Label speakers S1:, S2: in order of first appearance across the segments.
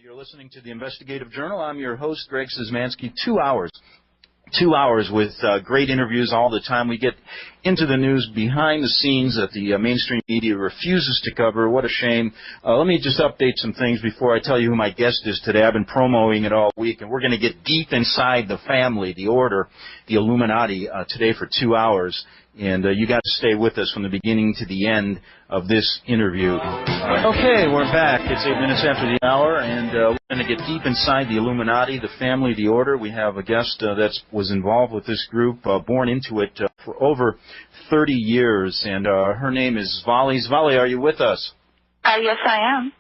S1: You're listening to the Investigative Journal. I'm your host, Greg Szymanski. 2 hours. 2 hours with great interviews all the time. We get into the news behind the scenes that the mainstream media refuses to cover. What a shame. Let me just update some things before I tell you who my guest is today. I've been promoting it all week, and we're going to get deep inside the family, the order, the Illuminati today for 2 hours. And you got to stay with us from the beginning to the end of this interview. Okay, we're back. It's 8 minutes after the hour, and we're going to get deep inside the Illuminati, the family, the order. We have a guest that was involved with this group, born into it for over 30 years, and her name is Svali. Svali, are you with us?
S2: Yes, I am.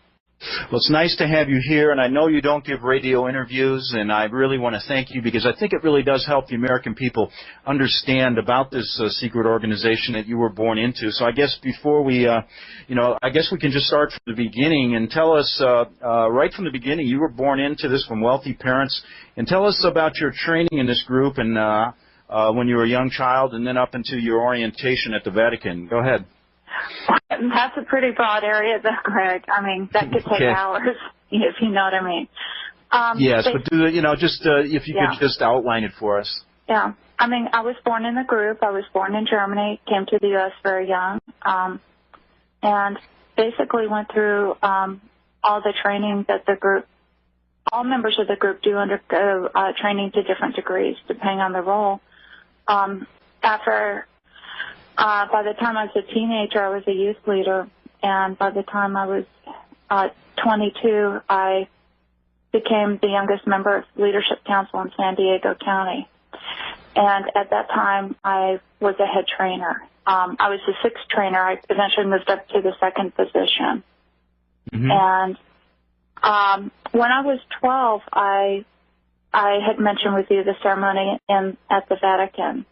S1: Well, it's nice to have you here, and I know you don't give radio interviews, and I really want to thank you because I think it really does help the American people understand about this secret organization that you were born into. So I guess before we, I guess we can just start from the beginning and tell us right from the beginning, you were born into this from wealthy parents, and tell us about your training in this group and when you were a young child and then up into your orientation at the Vatican. Go ahead.
S2: That's a pretty broad area, though, Greg. I mean, that could take hours, if you know what I mean.
S1: Yes, but if you could just outline it for us.
S2: Yeah. I mean, I was born in the group. I was born in Germany, came to the U.S. very young, and basically went through all the training that the group, all members of the group do undergo training to different degrees, depending on the role. By the time I was a teenager, I was a youth leader, and by the time I was 22, I became the youngest member of Leadership Council in San Diego County. And at that time, I was a head trainer. I was the sixth trainer. I eventually moved up to the second position. Mm-hmm. And when I was 12, I had mentioned with you the ceremony at the Vatican.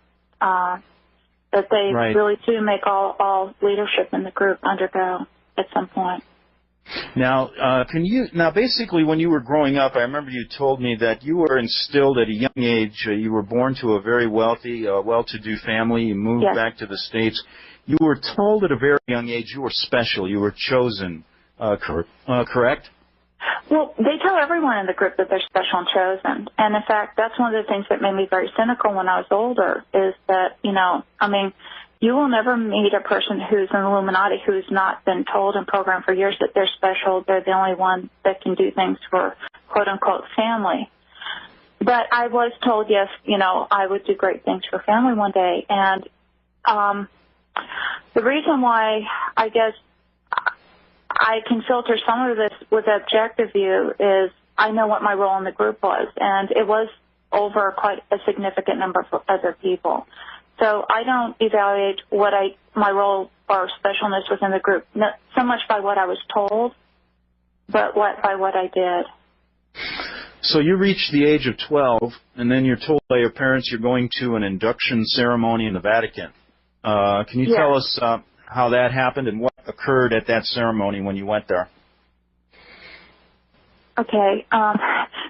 S2: That they really do make all leadership in the group undergo at some point.
S1: Now, basically when you were growing up, I remember you told me that you were instilled at a young age, you were born to a very wealthy, well-to-do family, you moved back to the States. You were told at a very young age you were special, you were chosen, correct?
S2: Well, they tell everyone in the group that they're special and chosen. And, in fact, that's one of the things that made me very cynical when I was older is that, you will never meet a person who's an Illuminati who's not been told and programmed for years that they're special, they're the only one that can do things for, quote-unquote, family. But I was told, yes, I would do great things for family one day. And the reason why I guess I can filter some of this with objective view is I know what my role in the group was, and it was over quite a significant number of other people. So I don't evaluate my role or specialness within the group, not so much by what I was told, but by what I did.
S1: So you reach the age of 12, and then you're told by your parents you're going to an induction ceremony in the Vatican. Can you tell us how that happened and what occurred at that ceremony when you went there?
S2: Okay.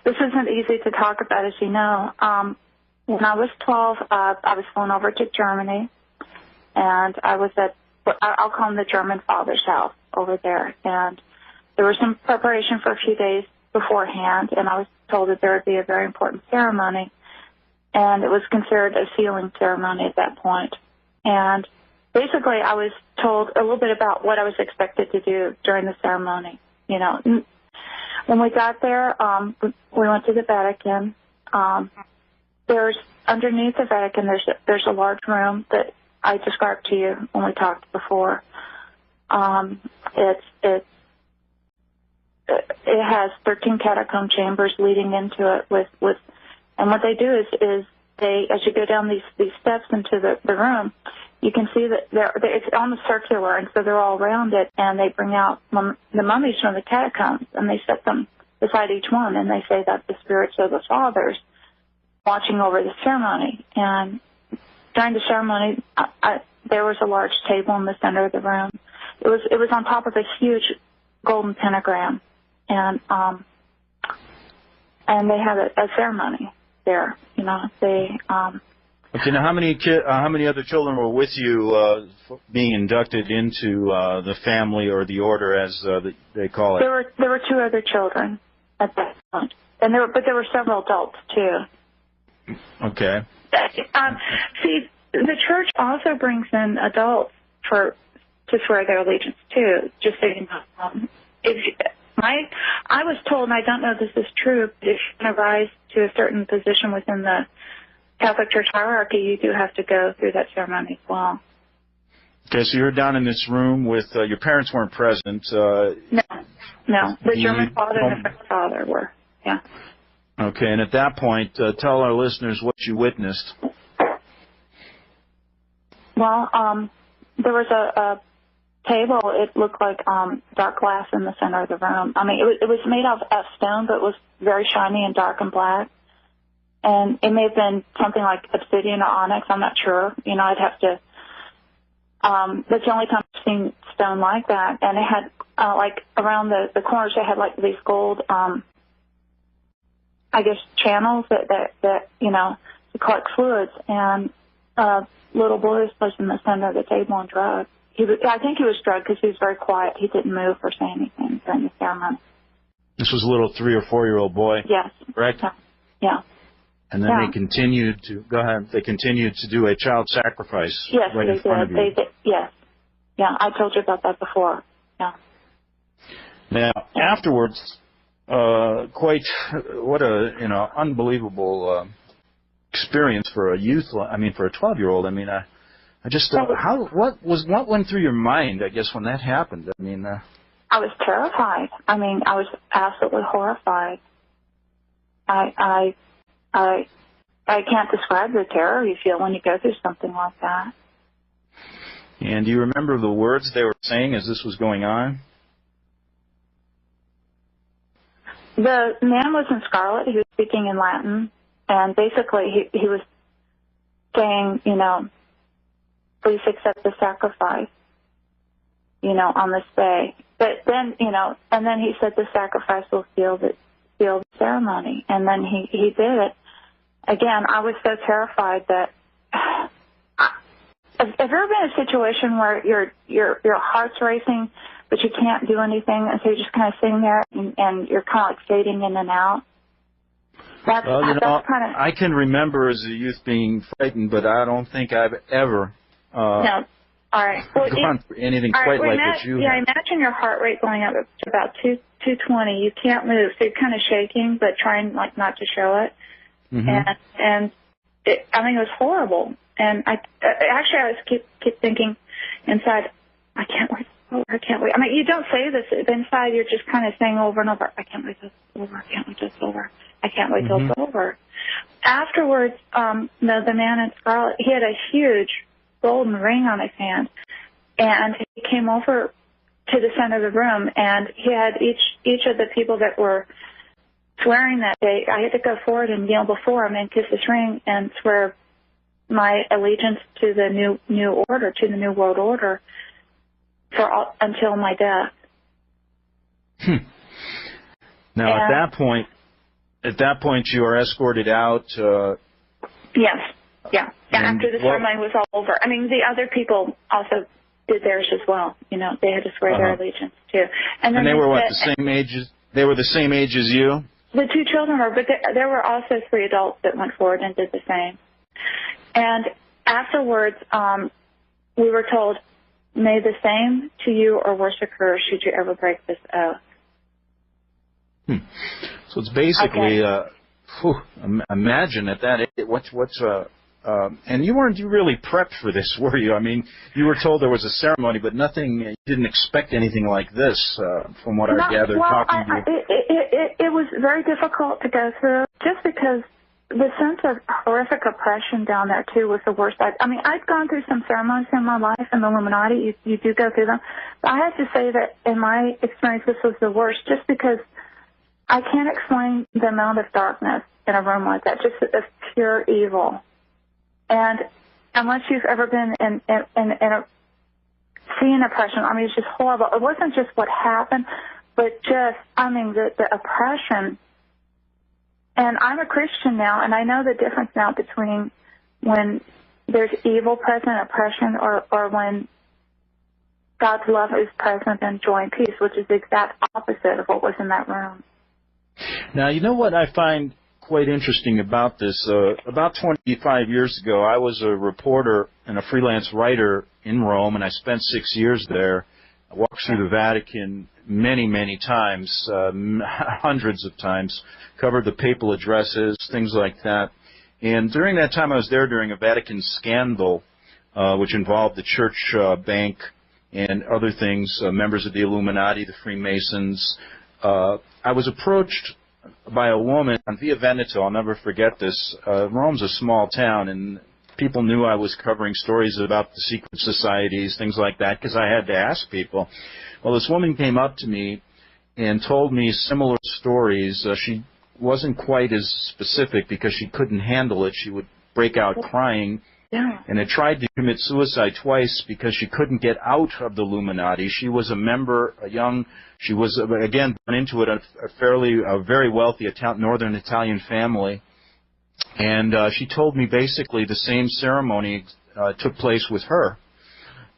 S2: This isn't easy to talk about, as you know. When I was 12, I was flown over to Germany, and I was at, I'll call him the German father's house over there. And there was some preparation for a few days beforehand, and I was told that there would be a very important ceremony, and it was considered a sealing ceremony at that point. And basically, I was told a little bit about what I was expected to do during the ceremony. When we got there, we went to the Vatican. There's underneath the Vatican. There's a large room that I described to you when we talked before. It has 13 catacomb chambers leading into it with, and what they do is they, as you go down these steps into the room, you can see that it's almost circular, and so they're all around it, and they bring out the mummies from the catacombs, and they set them beside each one, and they say that the spirits of the fathers watching over the ceremony. And during the ceremony, there was a large table in the center of the room. It was on top of a huge golden pentagram, and they had a ceremony there.
S1: Okay, now how many other children were with you being inducted into the family or the order, as they call it?
S2: There were two other children at that point. And there were several adults too.
S1: Okay.
S2: See, the church also brings in adults to swear their allegiance too. Just so you know, I was told, and I don't know if this is true, but if you want to rise to a certain position within the Catholic Church hierarchy, you do have to go through that ceremony as well.
S1: Okay, so you're down in this room with your parents weren't present.
S2: No, the German father and the French father were. Yeah.
S1: Okay, and at that point, tell our listeners what you witnessed.
S2: Well, there was a table. It looked like dark glass in the center of the room. I mean, it was made of stone, but it was very shiny and dark and black. And it may have been something like obsidian or onyx. I'm not sure. You know, I'd have to. That's the only time I've seen stone like that. And it had like around the corners, it had like these gold, I guess, channels that you know, to collect fluids. And little boy was in the center of the table and drugged. I think he was drugged because he was very quiet. He didn't move or say anything during the ceremony.
S1: This was a little 3 or 4 year old boy.
S2: Yes.
S1: Correct?
S2: Yeah.
S1: And then they continued to go ahead. They continued to do a child sacrifice.
S2: Yes,
S1: right
S2: they
S1: in front
S2: did.
S1: of you.
S2: Yes. Yeah, I told you about that before. Yeah.
S1: Now, afterwards, quite what a unbelievable experience for a youth. I mean, for a 12-year-old. I mean, I just what went through your mind? I guess when that happened. I mean,
S2: I was terrified. I mean, I was absolutely horrified. I can't describe the terror you feel when you go through something like that.
S1: And do you remember the words they were saying as this was going on?
S2: The man was in scarlet. He was speaking in Latin, and basically he was saying, you know, please accept the sacrifice, you know, on this day. But then, you know, and then he said the sacrifice will seal the ceremony, and then he did it. Again, I was so terrified that. Have you ever been in a situation where your heart's racing, but you can't do anything, and so you're just kind of sitting there and you're kind of like fading in and out? That's kind of.
S1: I can remember as a youth being frightened, but I don't think I've ever.
S2: No. All right. Well,
S1: gone through anything quite like what you.
S2: Yeah, imagine your heart rate going up to about 220. You can't move, so you're kind of shaking, but trying like not to show it. Mm-hmm. And I mean, it was horrible. And I was keep thinking inside, I can't wait. Oh, I can't wait. I mean, you don't say this, but inside you're just kind of saying over and over, I can't wait till it's over. I can't wait till it's over. I can't wait till it's over. Afterwards, the man in scarlet, he had a huge golden ring on his hand, and he came over to the center of the room, and he had each of the people that were swearing that day. I had to go forward and kneel before him and kiss his ring and swear my allegiance to the new order, to the new world order, until my death.
S1: Now, at that point, you are escorted out.
S2: Yes. Yeah. After the ceremony was all over. I mean, the other people also did theirs as well. You know, they had to swear their allegiance too. And then
S1: they were the same age? They were the same age as you?
S2: The 2 children were, but there were also 3 adults that went forward and did the same. And afterwards, we were told, may the same to you or worse occur should you ever break this oath.
S1: So it's basically, imagine at that age, and you weren't really prepped for this, were you? I mean, you were told there was a ceremony, but nothing, you didn't expect anything like this, from what I gathered talking to you.
S2: It was very difficult to go through, just because the sense of horrific oppression down there, too, was the worst. I mean, I'd gone through some ceremonies in my life in the Illuminati. You do go through them. But I have to say that in my experience, this was the worst, just because I can't explain the amount of darkness in a room like that, just of pure evil. And unless you've ever been in seen oppression, I mean, it's just horrible. It wasn't just what happened, but just, I mean, the oppression. And I'm a Christian now, and I know the difference now between when there's evil present, oppression, or when God's love is present and joy and peace, which is the exact opposite of what was in that room.
S1: Now, you know what I find quite interesting about this? About 25 years ago, I was a reporter and a freelance writer in Rome, and I spent 6 years there. I walked through the Vatican many, many times, hundreds of times, covered the papal addresses, things like that. And during that time, I was there during a Vatican scandal, which involved the church bank and other things, members of the Illuminati, the Freemasons. I was approached by a woman on Via Veneto. I'll never forget this. Rome's a small town, and people knew I was covering stories about the secret societies, things like that, because I had to ask people. Well, this woman came up to me and told me similar stories. She wasn't quite as specific because she couldn't handle it. She would break out crying.
S2: Yeah.
S1: And had tried to commit suicide twice because she couldn't get out of the Illuminati. She was a member, she was, again, born into it, a very wealthy northern Italian family. And she told me basically the same ceremony took place with her.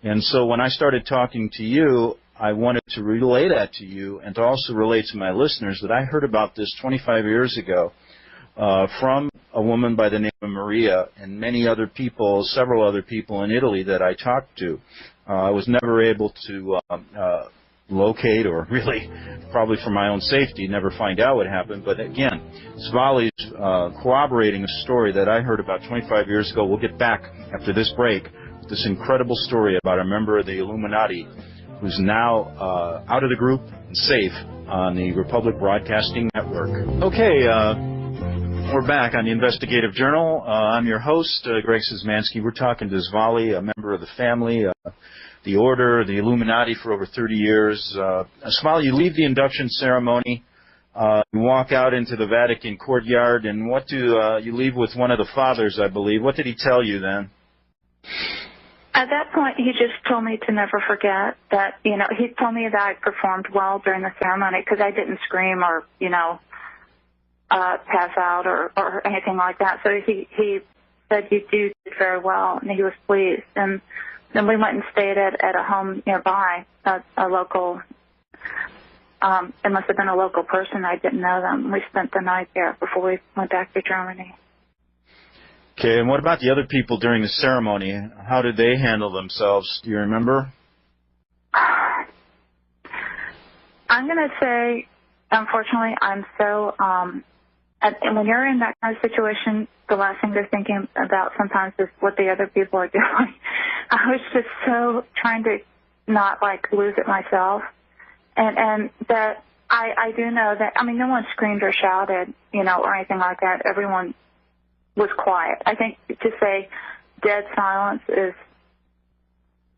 S1: And so when I started talking to you, I wanted to relay that to you and to also relate to my listeners that I heard about this 25 years ago from a woman by the name of Maria and many other people, several other people in Italy that I talked to. I was never able to locate, or really, probably for my own safety, never find out what happened. But again, Svali's corroborating a story that I heard about 25 years ago. We'll get back after this break with this incredible story about a member of the Illuminati who's now out of the group and safe on the Republic Broadcasting Network. Okay, we're back on the Investigative Journal. I'm your host, Greg Szymanski. We're talking to Svali, a member of the family, the Order, the Illuminati for over 30 years. Svali, you leave the induction ceremony, you walk out into the Vatican courtyard, and what do you leave with one of the fathers, I believe. What did he tell you then?
S2: At that point, he just told me to never forget that, he told me that I performed well during the ceremony because I didn't scream or, pass out or anything like that. So he said, you did very well, and he was pleased. And then we went and stayed at a home nearby, a local, it must have been a local person. I didn't know them. We spent the night there before we went back to Germany.
S1: Okay, and what about the other people during the ceremony? How did they handle themselves? Do you remember?
S2: I'm going to say, unfortunately, I'm so, and when you're in that kind of situation, the last thing they're thinking about sometimes is what the other people are doing. I was just so trying to not, lose it myself. And that I do know that, no one screamed or shouted, or anything like that. Everyone was quiet. I think to say dead silence is,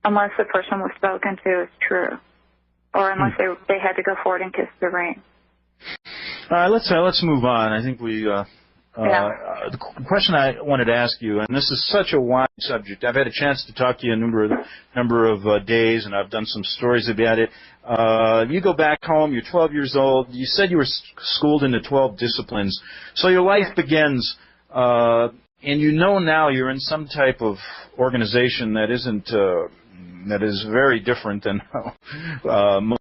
S2: unless the person was spoken to, is true. Or unless they had to go forward and kiss the ring.
S1: All right, let's move on. I think the question I wanted to ask you, and this is such a wide subject. I've had a chance to talk to you a number of days, and I've done some stories about it. You go back home. You're 12 years old. You said you were schooled into 12 disciplines. So your life begins, and now you're in some type of organization that isn't. That is very different than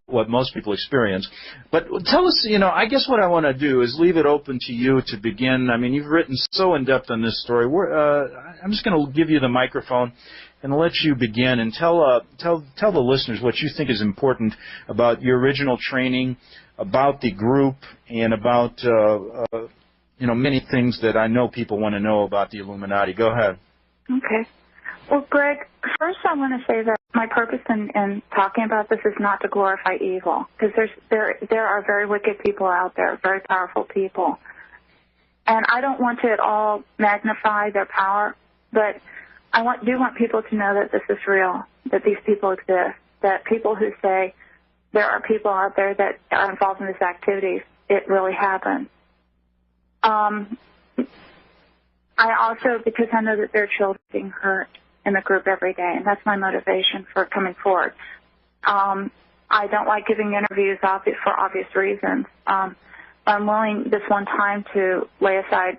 S1: what most people experience. But tell us, I guess what I want to do is leave it open to you to begin. You've written so in-depth on this story. I'm just going to give you the microphone and let you begin and tell the listeners what you think is important about your original training, about the group, and about, many things that I know people want to know about the Illuminati. Go ahead.
S2: Okay. Well, Greg, first I want to say that my purpose in talking about this is not to glorify evil, because there are very wicked people out there, very powerful people. And I don't want to at all magnify their power, but I do want people to know that this is real, that these people exist, that people who say there are people out there that are involved in this activity, it really happens. I also, because I know that there are children being hurt in the group every day, and that's my motivation for coming forward. I don't like giving interviews for obvious reasons. I'm willing this one time to lay aside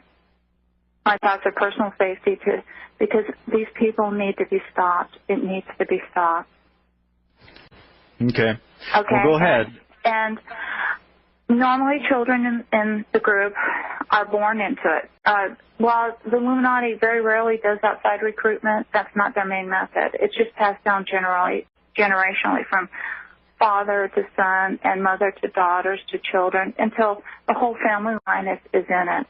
S2: my thoughts of personal safety because these people need to be stopped. It needs to be stopped.
S1: Okay.
S2: Okay.
S1: Well, go ahead.
S2: And Normally, children in the group are born into it. While the Illuminati very rarely does outside recruitment, that's not their main method. It's just passed down generationally from father to son and mother to daughters to children until the whole family line is in it.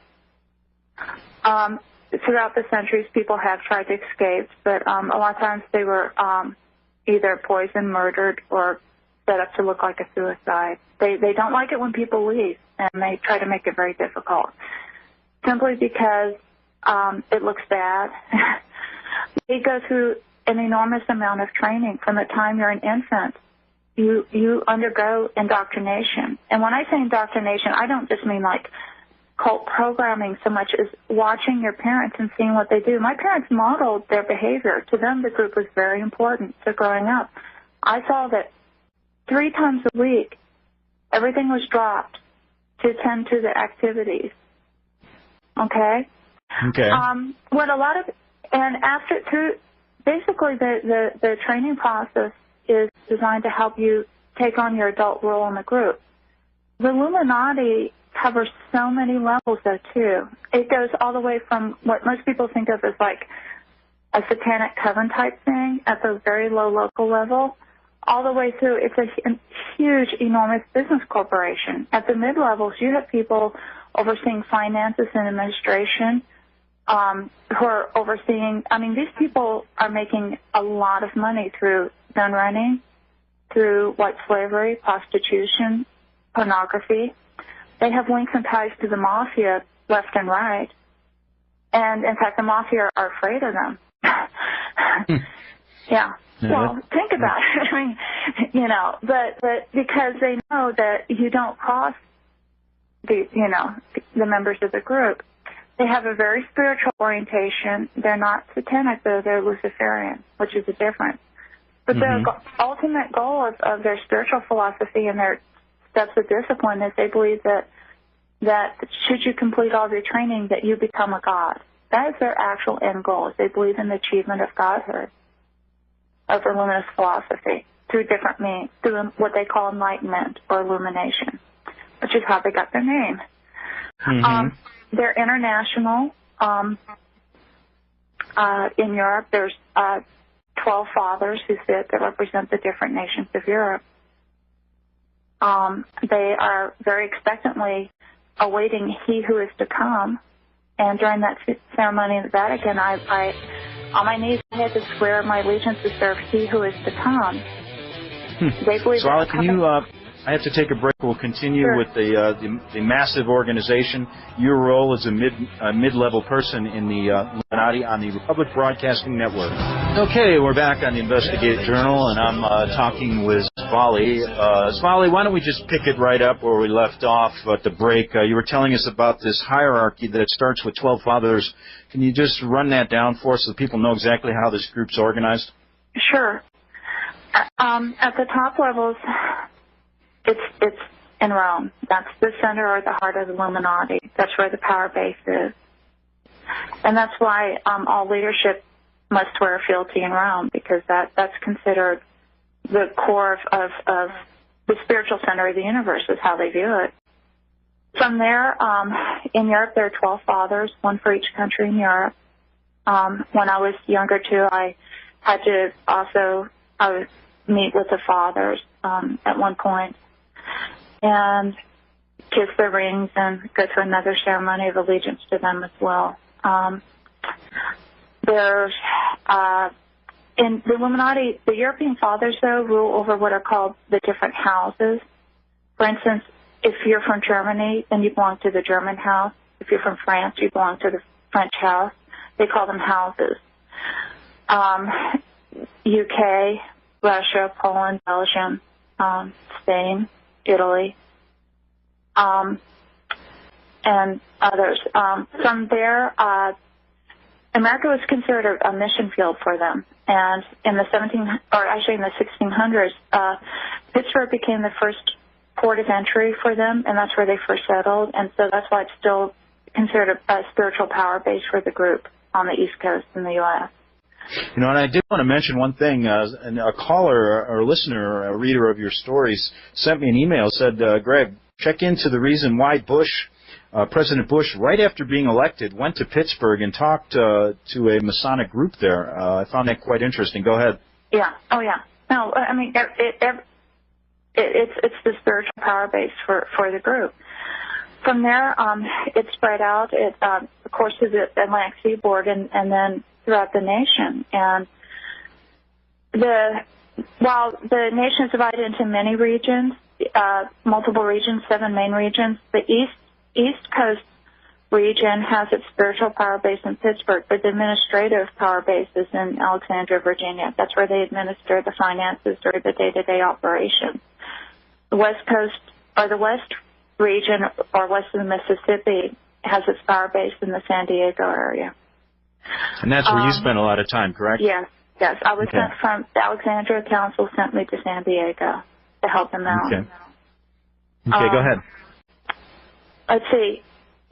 S2: Throughout the centuries, people have tried to escape, but a lot of times they were either poisoned, murdered, or set up to look like a suicide. They don't like it when people leave, and they try to make it very difficult, simply because it looks bad. They go through an enormous amount of training from the time you're an infant. You undergo indoctrination. And when I say indoctrination, I don't just mean like cult programming so much as watching your parents and seeing what they do. My parents modeled their behavior. To them, the group was very important. So growing up, I saw that 3 times a week, everything was dropped to attend to the activities. Okay?
S1: Okay.
S2: What a lot of, and after, through, basically the training process is designed to help you take on your adult role in the group. The Illuminati covers so many levels, though, too. It goes all the way from what most people think of as like a satanic coven type thing at the very low local level, all the way through. It's a huge, enormous business corporation. At the mid-levels, you have people overseeing finances and administration, who are overseeing, I mean, these people are making a lot of money through gun running, through white slavery, prostitution, pornography. They have links and ties to the mafia left and right. And, in fact, the mafia are afraid of them. Yeah. Well, think about it. I mean, you know, but because they know that you don't cross the members of the group. They have a very spiritual orientation. They're not satanic, though. They're Luciferian, which is a difference. But the ultimate goal of their spiritual philosophy and their steps of discipline is they believe that should you complete all of your training, that you become a god. That is their actual end goal. Is they believe in the achievement of godhood, of the luminous philosophy, through different means, through what they call enlightenment or illumination, which is how they got their name. They're international. In Europe, there's 12 fathers who sit that represent the different nations of Europe. They are very expectantly awaiting he who is to come. And during that ceremony in the Vatican, I on my knees, I had to swear my allegiance to serve he who is to come. They believe
S1: Svali, can you, I have to take a break. We'll continue with the massive organization. Your role as a mid-level person in the Illuminati on the Republic Broadcasting Network. Okay, we're back on the Investigative Journal, and I'm talking with Svali. Svali, why don't we just pick it right up where we left off at the break? You were telling us about this hierarchy that it starts with 12 fathers. Can you just run that down for us so people know exactly how this group's organized?
S2: Sure. At the top levels, it's in Rome. That's the center or the heart of the Illuminati. That's where the power base is. And that's why all leadership must wear fealty in Rome, because that's considered the core of the spiritual center of the universe, is how they view it. From there, in Europe, there are 12 fathers, one for each country in Europe. When I was younger, too, I had to also meet with the fathers at one point and kiss their rings and go through another ceremony of allegiance to them as well. There's in the Illuminati, the European fathers, though, rule over what are called the different houses. For instance, if you're from Germany, then you belong to the German house. If you're from France, you belong to the French house. They call them houses. UK, Russia, Poland, Belgium, Spain, Italy, and others. From there, America was considered a mission field for them. And in the 1600s, Pittsburgh became the first port of entry for them, and that's where they first settled. And so that's why it's still considered a spiritual power base for the group on the East Coast in the U.S.
S1: You know, and I did want to mention one thing. And a caller or a listener, a reader of your stories, sent me an email, said, Greg, check into the reason why President Bush, right after being elected, went to Pittsburgh and talked to a Masonic group there. I found that quite interesting. Go ahead.
S2: Yeah. Oh, yeah. No, I mean, it's the spiritual power base for the group. From there, it spread out, of course, to the Atlantic seaboard and then throughout the nation. And while the nation is divided into many regions, multiple regions, 7 main regions, the East Coast region has its spiritual power base in Pittsburgh, but the administrative power base is in Alexandria, Virginia. That's where they administer the finances during the day-to-day operations. The West Coast, or the West region, or west of the Mississippi, has its power base in the San Diego area.
S1: And that's where you spent a lot of time, correct?
S2: Yes. I was sent from the Alexandria Council, sent me to San Diego to help them out.
S1: Okay, go ahead.
S2: Let's see.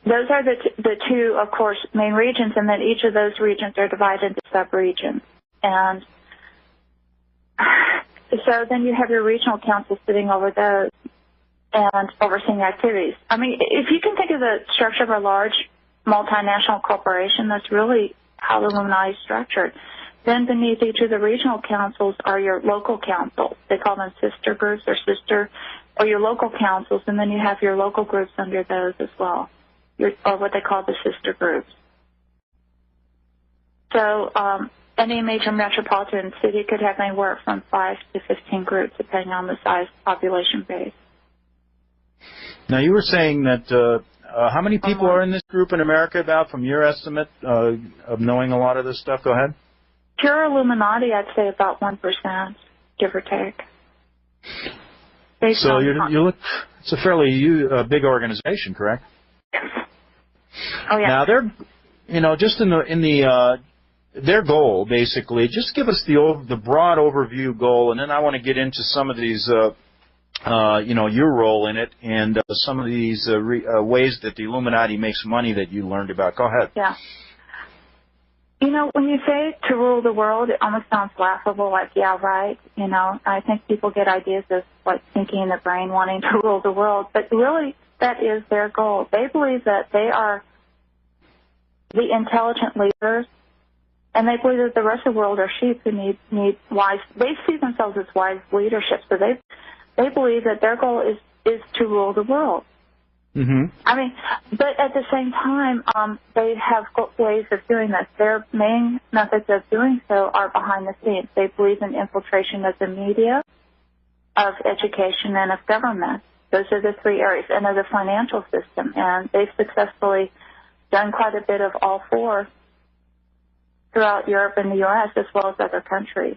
S2: Those are the two, of course, main regions, and then each of those regions are divided into sub-regions. And so then you have your regional council sitting over those and overseeing activities. I mean, if you can think of the structure of a large multinational corporation, that's really how the Illuminati is structured. Then beneath each of the regional councils are your local councils. They call them sister groups or your local councils, and then you have your local groups under those as well, or what they call the sister groups. So any major metropolitan city could have anywhere from 5 to 15 groups, depending on the size population base.
S1: Now, you were saying that how many people are in this group in America, about, from your estimate of knowing a lot of this stuff? Go ahead.
S2: Pure Illuminati, I'd say about 1%, give or take.
S1: So it's a fairly big organization, correct?
S2: Yes. Oh, yeah.
S1: Now, they're, just in the their goal, basically, just give us the broad overview goal, and then I want to get into some of these, your role in it, and some of these ways that the Illuminati makes money that you learned about. Go ahead.
S2: Yeah. When you say to rule the world, it almost sounds laughable, like, yeah, right. I think people get ideas of, like, thinking in the brain, wanting to rule the world, but really that is their goal. They believe that they are the intelligent leaders, and they believe that the rest of the world are sheep who need wise. They see themselves as wise leadership, so they believe that their goal is to rule the world.
S1: Mm-hmm.
S2: I mean, but at the same time, they have ways of doing this. Their main methods of doing so are behind the scenes. They believe in infiltration of the media, of education, and of government. Those are the 3 areas, and of the financial system. And they've successfully done quite a bit of all 4 throughout Europe and the U.S., as well as other countries.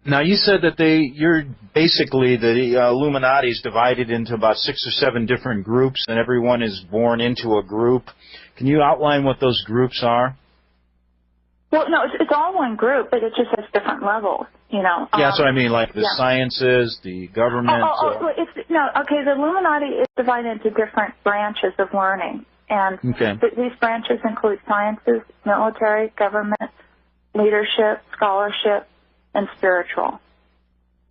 S1: Now, you said that you're basically, the Illuminati is divided into about 6 or 7 different groups, and everyone is born into a group. Can you outline what those groups are?
S2: Well, no, it's all one group, but it just has different levels, Yeah,
S1: that's what I mean, like the sciences, the government.
S2: The Illuminati is divided into different branches of learning, and these branches include sciences, military, government, leadership, scholarship, and spiritual.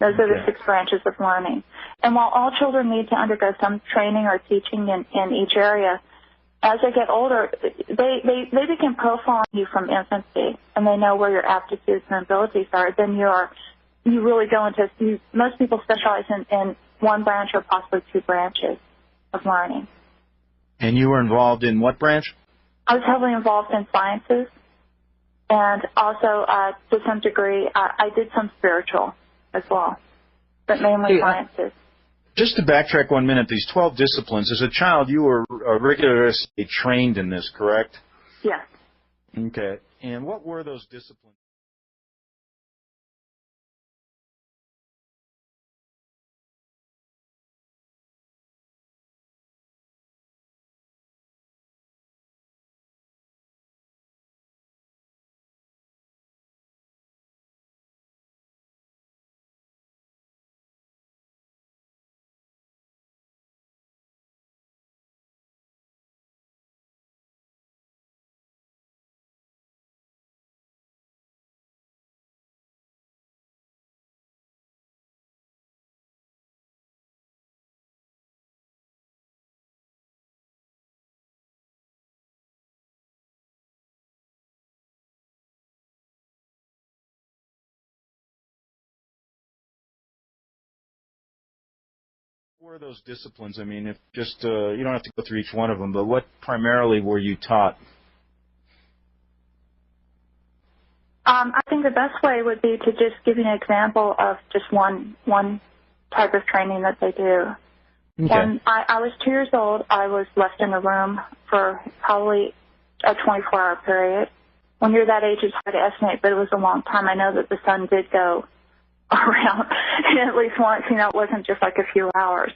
S2: Those are the 6 branches of learning. And while all children need to undergo some training or teaching in each area, as they get older, they begin profiling you from infancy, and they know where your aptitudes and abilities are. Then you really go into, most people specialize in 1 branch or possibly 2 branches of learning.
S1: And you were involved in what branch?
S2: I was heavily involved in sciences. And also, to some degree, I did some spiritual as well, but mainly sciences.
S1: Just to backtrack 1 minute, these 12 disciplines, as a child, you were rigorously trained in this, correct?
S2: Yes.
S1: Okay. And what were those disciplines? were those disciplines? I mean, if just you don't have to go through each one of them, but what primarily were you taught?
S2: I think the best way would be to just give you an example of just one type of training that they do.
S1: Okay.
S2: When I was 2 years old, I was left in a room for probably a 24-hour period. When you're that age, it's hard to estimate, but it was a long time. I know that the sun did go around at least once. You know, it wasn't just like a few hours.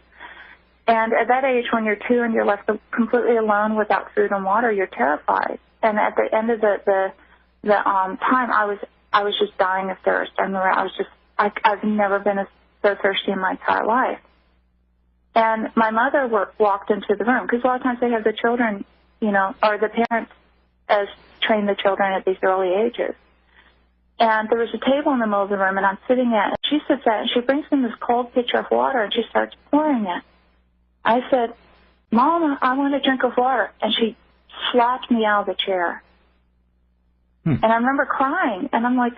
S2: And at that age, when you're 2 and you're left completely alone without food and water, you're terrified. And at the end of the time, I was just dying of thirst. I remember I've never been so thirsty in my entire life. And my mother walked into the room, because a lot of times they have the children, you know, or the parents as train the children at these early ages. And there was a table in the middle of the room, and I'm sitting at it. And she sits at it, and she brings me this cold pitcher of water, and she starts pouring it. I said, "Mama, I want a drink of water." And she slapped me out of the chair. And I remember crying, and I'm like,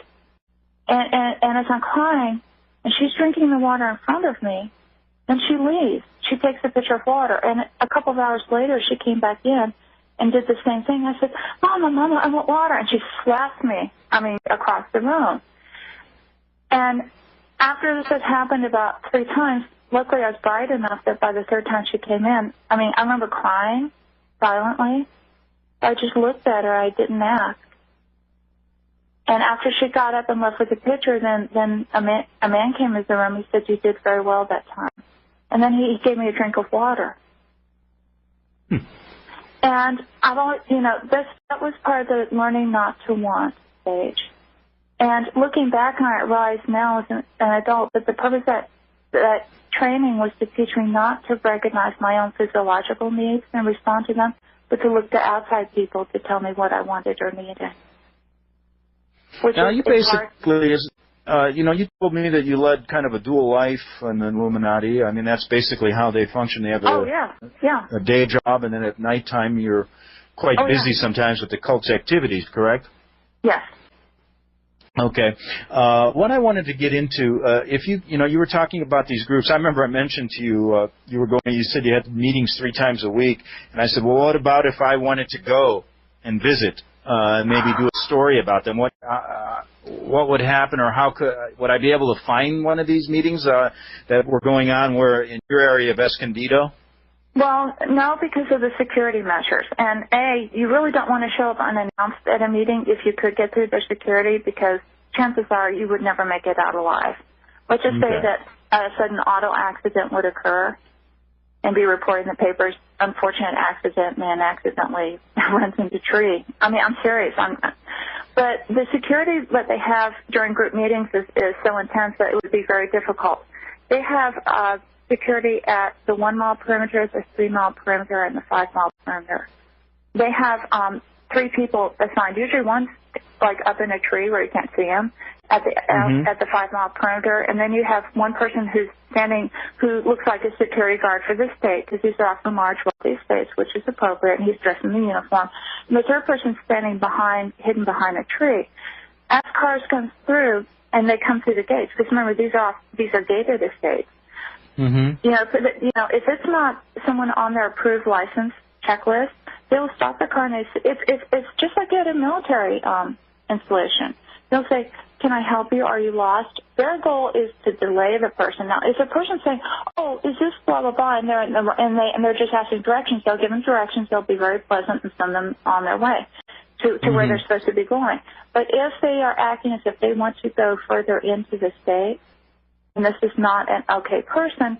S2: and as I'm crying, and she's drinking the water in front of me, then she leaves. She takes a pitcher of water, and a couple of hours later, she came back in and did the same thing. I said, Mama, I want water. And she slapped me, across the room. And after this had happened about 3 times, luckily I was bright enough that by the 3rd time she came in, I remember crying silently. I just looked at her. I didn't ask. And after she got up and left with the pitcher, then a man came into the room. He said, "You did very well that time." And then he gave me a drink of water. And I've always, that was part of the learning not to want stage. And looking back on it, I realize now as an adult that the purpose of that training was to teach me not to recognize my own physiological needs and respond to them, but to look to outside people to tell me what I wanted or needed.
S1: Now, you basically, you told me that you led kind of a dual life in the Illuminati. That's basically how they function. They have a day job, and then at nighttime you're quite busy sometimes with the cult's activities, correct?
S2: Yes.
S1: Okay. What I wanted to get into, if you were talking about these groups. I remember I mentioned to you, you said you had meetings 3 times a week, and I said, well, what about if I wanted to go and visit? Maybe do a story about them. What would happen, or would I be able to find one of these meetings that were going on where in your area of Escondido?
S2: Well, no, because of the security measures. And you really don't want to show up unannounced at a meeting if you could get through their security, because chances are you would never make it out alive. Let's just say that a sudden auto accident would occur and be reported in the papers. Unfortunate accident, man accidentally runs into a tree. I'm serious. But the security that they have during group meetings is so intense that it would be very difficult. They have security at the 1 mile perimeter, the 3 mile perimeter, and the 5 mile perimeter. They have 3 people assigned. Usually one's like up in a tree where you can't see him at the 5 mile perimeter, and then you have one person who's standing who looks like a security guard for this state, because these are often large, wealthy states, which is appropriate, and he's dressed in the uniform. And the 3rd person's standing hidden behind a tree. As cars come through and they come through the gates, because remember these are gated estates. If it's not someone on their approved license checklist, they'll stop the car, and it's just like at a military installation. They'll say, "Can I help you? Are you lost?" Their goal is to delay the person. Now, if a person's saying, "Oh, is this blah blah blah," and they're just asking directions, they'll give them directions. They'll be very pleasant and send them on their way to where they're supposed to be going. But if they are acting as if they want to go further into the state, and this is not an okay person,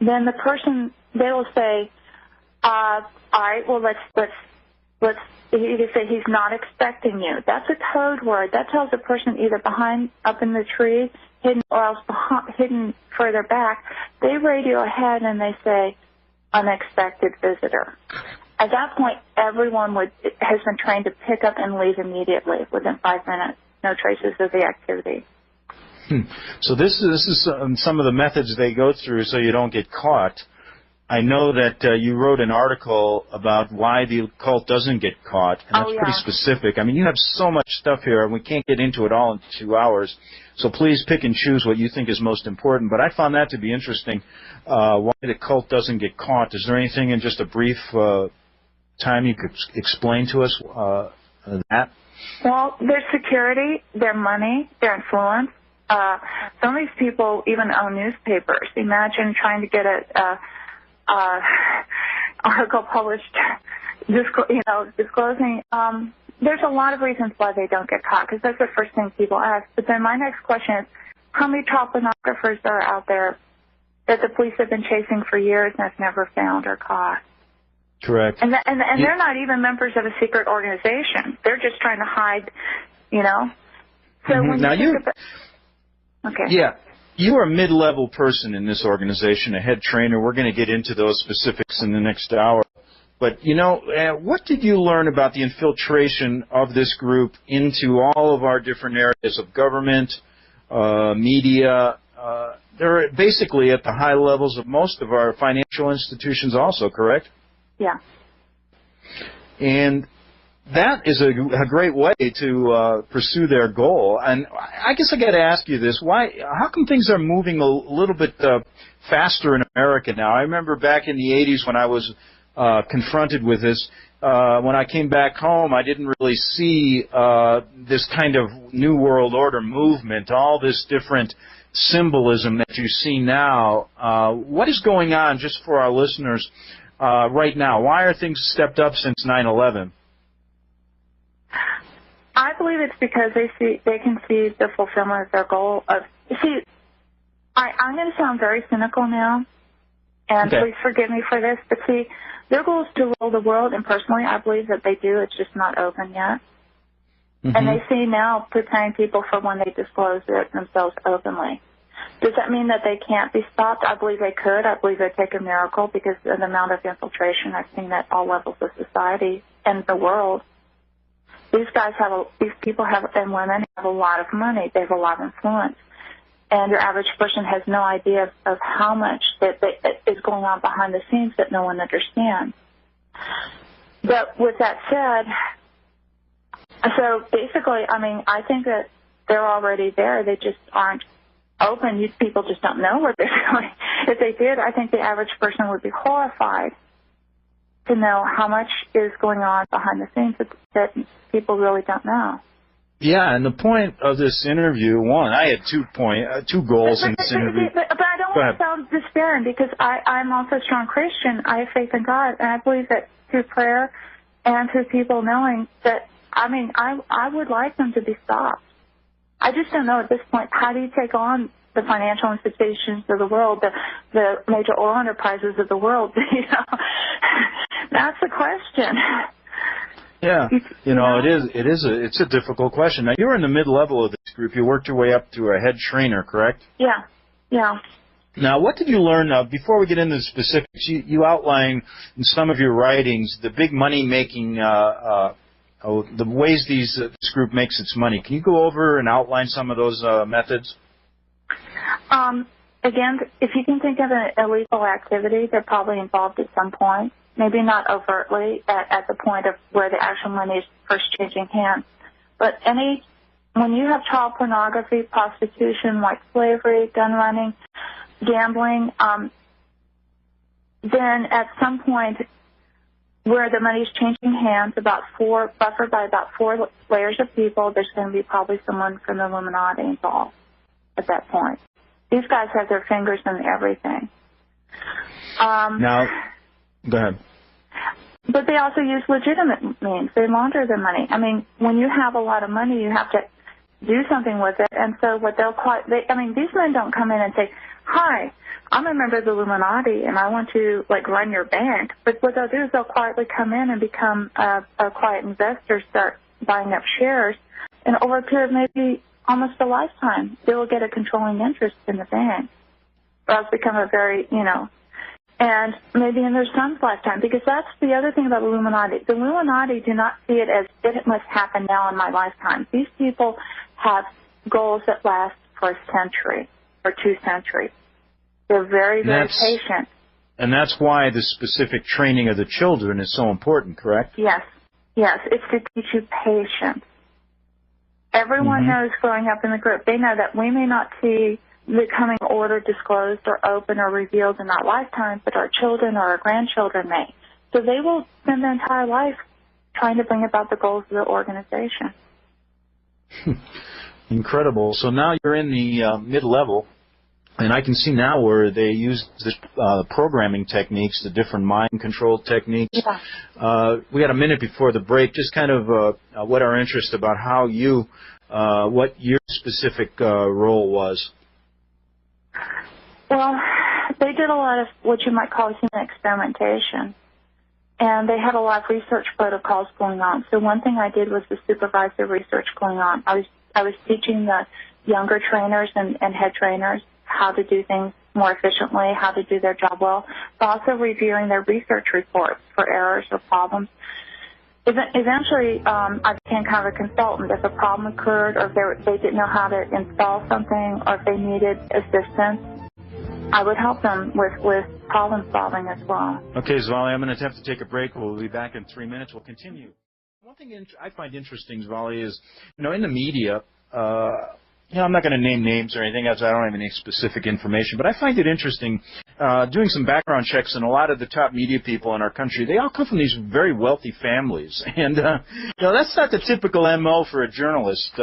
S2: then the person, they will say, all right, well, let's you can say he's not expecting you. That's a code word. That tells the person either up in the tree, hidden, or else hidden further back. They radio ahead and they say, unexpected visitor. At that point, everyone has been trained to pick up and leave immediately within 5 minutes. No traces of the activity.
S1: So this is some of the methods they go through so you don't get caught. I know that you wrote an article about why the occult doesn't get caught, and that's pretty specific. I mean, you have so much stuff here, and we can't get into it all in 2 hours. So please pick and choose what you think is most important. But I found that to be interesting, why the occult doesn't get caught. Is there anything in just a brief time you could explain to us that?
S2: Well, their security, their money, their influence. Some of these people even own newspapers. Imagine trying to get a article published, disclosing. There's a lot of reasons why they don't get caught, because that's the first thing people ask. But then my next question is, how many child pornographers are out there that the police have been chasing for years and have never found or caught?
S1: Correct.
S2: And they're not even members of a secret organization. They're just trying to hide, So when
S1: now
S2: you think okay.
S1: Yeah. You are a mid-level person in this organization, a head trainer. We're going to get into those specifics in the next hour. But, what did you learn about the infiltration of this group into all of our different areas of government, media? They're basically at the high levels of most of our financial institutions also, correct?
S2: Yeah.
S1: And that is a great way to pursue their goal. And I guess I got to ask you this: how come things are moving a little bit faster in America now? I remember back in the 80s when I was confronted with this. When I came back home, I didn't really see this kind of New World Order movement, all this different symbolism that you see now. What is going on, just for our listeners, right now? Why are things stepped up since 9/11?
S2: I believe it's because they can see the fulfillment of their goal of. I'm going to sound very cynical now, and please forgive me for this, but see, their goal is to rule the world, and personally, I believe that they do. It's just not open yet. Mm-hmm. And they see now preparing people for when they disclose it themselves openly. Does that mean that they can't be stopped? I believe they could. I believe it'd take a miracle because of the amount of infiltration I've seen at all levels of society and the world. These people and women have a lot of money. They have a lot of influence. And your average person has no idea of how much that is going on behind the scenes that no one understands. But with that said, so basically, I think that they're already there. They just aren't open. These people just don't know where they're going. If they did, I think the average person would be horrified to know how much is going on behind the scenes that people really don't know.
S1: Yeah, and the point of this interview, I had two goals in this interview.
S2: But I don't want to sound despairing, because I'm also a strong Christian. I have faith in God, and I believe that through prayer and through people knowing that, I would like them to be stopped. I just don't know at this point, how do you take on the financial institutions of the world, the major oil enterprises of the world? That's the question.
S1: Yeah, it's a difficult question. Now, you're in the mid-level of this group. You worked your way up to a head trainer, correct?
S2: Yeah.
S1: Now, what did you learn? Before we get into the specifics, you outline in some of your writings the big money-making, the ways this group makes its money. Can you go over and outline some of those methods?
S2: Again, if you can think of an illegal activity, they're probably involved at some point. Maybe not overtly at the point of where the actual money is first changing hands. But when you have child pornography, prostitution, white slavery, gun running, gambling, then at some point where the money is changing hands, buffered by about 4 layers of people, there's going to be probably someone from the Illuminati involved at that point. These guys have their fingers in everything.
S1: Now, go ahead.
S2: But they also use legitimate means. They launder their money. When you have a lot of money, you have to do something with it. And so these men don't come in and say, "Hi, I'm a member of the Illuminati, and I want to run your bank." But what they'll do is they'll quietly come in and become a quiet investor, start buying up shares, and over a period of maybe almost a lifetime, they will get a controlling interest in the bank, or else become a very, and maybe in their son's lifetime, because that's the other thing about Illuminati. The Illuminati do not see it as it must happen now in my lifetime. These people have goals that last for a century or 2 centuries. They're very, very patient.
S1: And that's why the specific training of the children is so important, correct?
S2: Yes. Yes. It's to teach you patience. Everyone knows growing up in the group, they know that we may not see the coming order disclosed or open or revealed in our lifetime, but our children or our grandchildren may. So they will spend their entire life trying to bring about the goals of the organization.
S1: Incredible. So now you're in the mid-level, and I can see now where they use the programming techniques, the different mind control techniques.
S2: Yeah.
S1: We had a minute before the break, just kind of what our interest about how you, what your specific role was.
S2: Well, they did a lot of what you might call human experimentation, and they had a lot of research protocols going on. So one thing I did was to supervise the research going on. I was teaching the younger trainers and head trainers how to do things more efficiently, how to do their job well, but also reviewing their research reports for errors or problems. Eventually, I became kind of a consultant. If a problem occurred or if they didn't know how to install something or if they needed assistance, I would help them with problem solving as well. Okay,
S1: Svali, I'm going to have to take a break. We'll be back in 3 minutes. We'll continue. One thing I find interesting, Svali, is, in the media, I'm not going to name names or anything, as I don't have any specific information, but I find it interesting doing some background checks, and a lot of the top media people in our country, they all come from these very wealthy families. And, that's not the typical MO for a journalist.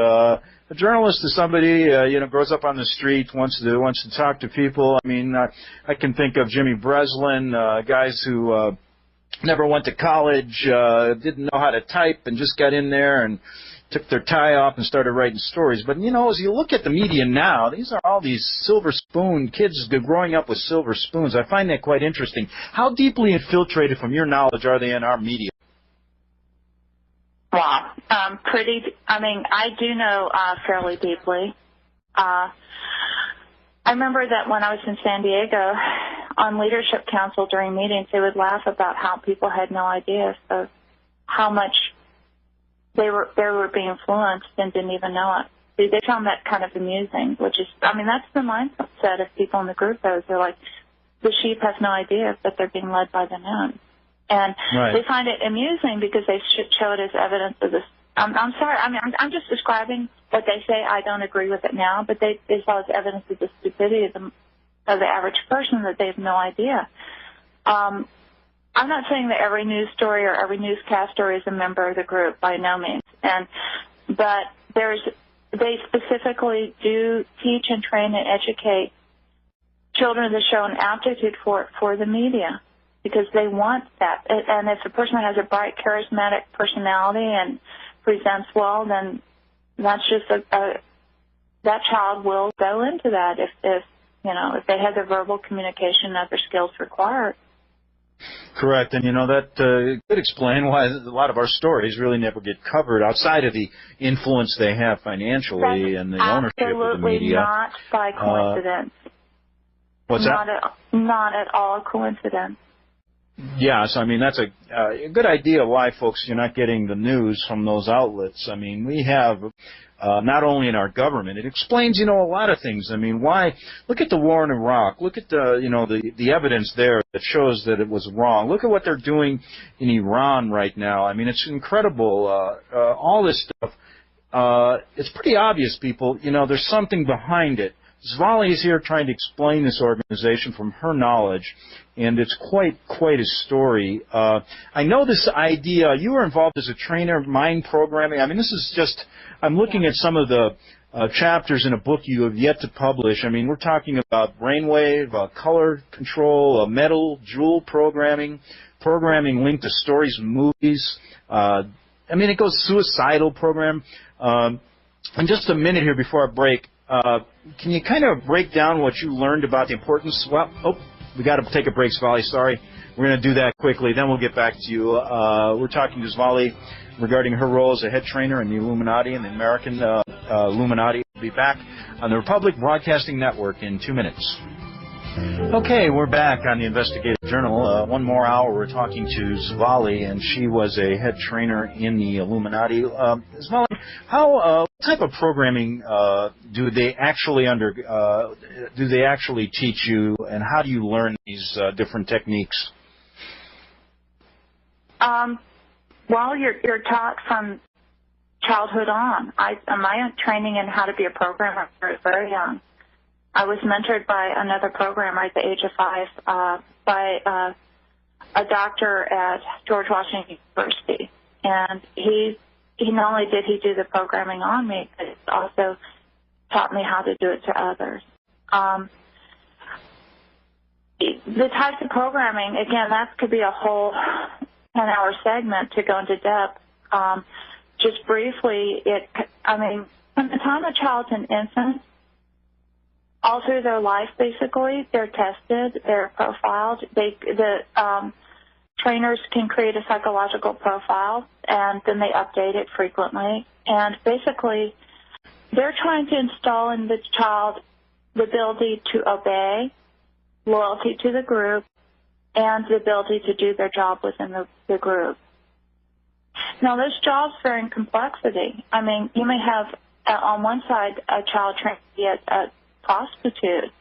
S1: A journalist is somebody, grows up on the street, wants to talk to people. I mean, I can think of Jimmy Breslin, guys who never went to college, didn't know how to type, and just got in there and took their tie off and started writing stories. But, as you look at the media now, these are all these silver spoon kids growing up with silver spoons. I find that quite interesting. How deeply infiltrated, from your knowledge, are they in our media?
S2: Wow. I do know fairly deeply. I remember that when I was in San Diego on Leadership Council during meetings, they would laugh about how people had no idea of how much they were being influenced and didn't even know it. They found that kind of amusing, which is, that's the mindset of people in the group. They're like, the sheep has no idea that they're being led by the moon. And They find it amusing because they show it as evidence of this. I'm sorry, I'm just describing what they say. I don't agree with it now, but they saw it as evidence of the stupidity of the average person, that they have no idea. I'm not saying that every news story or every newscast story is a member of the group, by no means. But they specifically do teach and train and educate children that show an aptitude for the media, because they want that. And if a person has a bright, charismatic personality and presents well, then that's just that child will go into that if they have the verbal communication and other skills required.
S1: Correct, and that could explain why a lot of our stories really never get covered outside of the influence they have financially and the ownership of the media.
S2: Absolutely not by coincidence.
S1: What's that?
S2: Not at all a coincidence.
S1: Yes, that's a good idea why, folks, you're not getting the news from those outlets. We have, not only in our government, it explains, a lot of things. Why? Look at the war in Iraq. Look at the evidence there that shows that it was wrong. Look at what they're doing in Iran right now. It's incredible. All this stuff. It's pretty obvious, people. There's something behind it. Svali is here trying to explain this organization from her knowledge, and it's quite a story. I know this idea, you were involved as a trainer, mind programming. This is just, I'm looking at some of the chapters in a book you have yet to publish. We're talking about brainwave, color control, metal, jewel programming linked to stories and movies. It goes suicidal program. In just a minute here before I break, can you kind of break down what you learned about the importance? We got to take a break, Svali. Sorry. We're going to do that quickly. Then we'll get back to you. We're talking to Svali regarding her role as a head trainer in the Illuminati and the American Illuminati. We'll be back on the Republic Broadcasting Network in 2 minutes. Okay, we're back on the Investigative Journal. One more hour, we're talking to Svali, and she was a head trainer in the Illuminati. Svali, what type of programming do they actually teach you, and how do you learn these different techniques?
S2: Well, you're taught from childhood on. My training in how to be a programmer was very young. I was mentored by another programmer at the age of 5 by a doctor at George Washington University. And he not only did he do the programming on me, but he also taught me how to do it to others. The types of programming, again, that could be a whole 10-hour segment to go into depth. Just briefly, from the time a child's an infant, all through their life, basically, they're tested, they're profiled. The trainers can create a psychological profile, and then they update it frequently. And basically, they're trying to install in the child the ability to obey, loyalty to the group, and the ability to do their job within the group. Now, those jobs vary in complexity. I mean, you may have, on one side, a child trained to be a prostitute.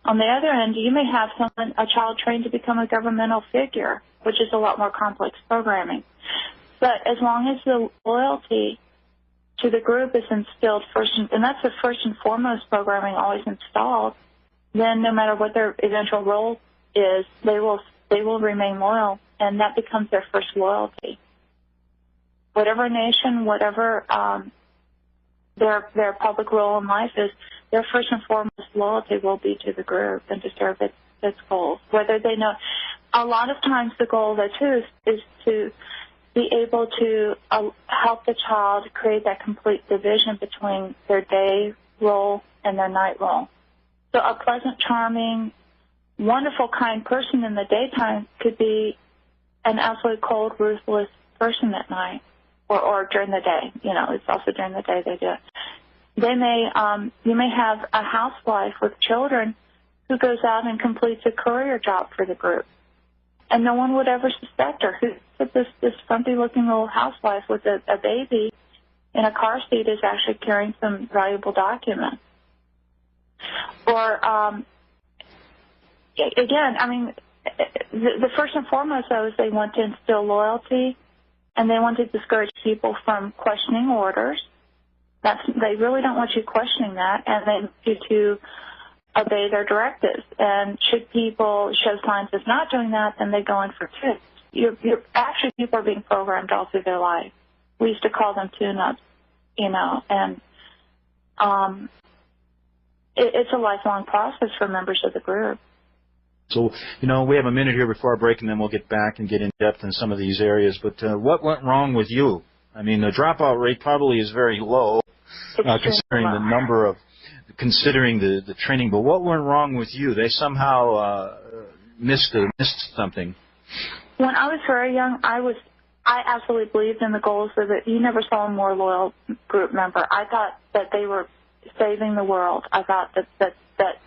S2: On the other end, you may have a child trained to become a governmental figure, which is a lot more complex programming. But as long as the loyalty to the group is instilled first, and that's the first and foremost programming always installed, then no matter what their eventual role is, they will remain loyal, and that becomes their first loyalty. Whatever nation, whatever their public role in life is, their first and foremost loyalty will be to the group and to serve its goals. Whether they know, a lot of times the goal there too is to be able to help the child create that complete division between their day role and their night role. So a pleasant, charming, wonderful, kind person in the daytime could be an absolutely cold, ruthless person at night or during the day. You know, it's also during the day they do it. You may have a housewife with children who goes out and completes a courier job for the group, and no one would ever suspect her. This frumpy-looking little housewife with a baby in a car seat is actually carrying some valuable documents. Or, again, I mean, the first and foremost, though, is they want to instill loyalty, and they want to discourage people from questioning orders. They really don't want you questioning that, and they want you to obey their directives. And should people show signs of not doing that, then they go in for tips. Actually, people are being programmed all through their life. We used to call them tune-ups, and it's a lifelong process for members of the group.
S1: So, we have a minute here before our break, and then we'll get back and get in depth in some of these areas. But what went wrong with you? I mean, the dropout rate probably is very low, considering the training. But what went wrong with you? They somehow missed something.
S2: When I was very young, I absolutely believed in the goals of it. You never saw a more loyal group member. I thought that they were saving the world. I thought that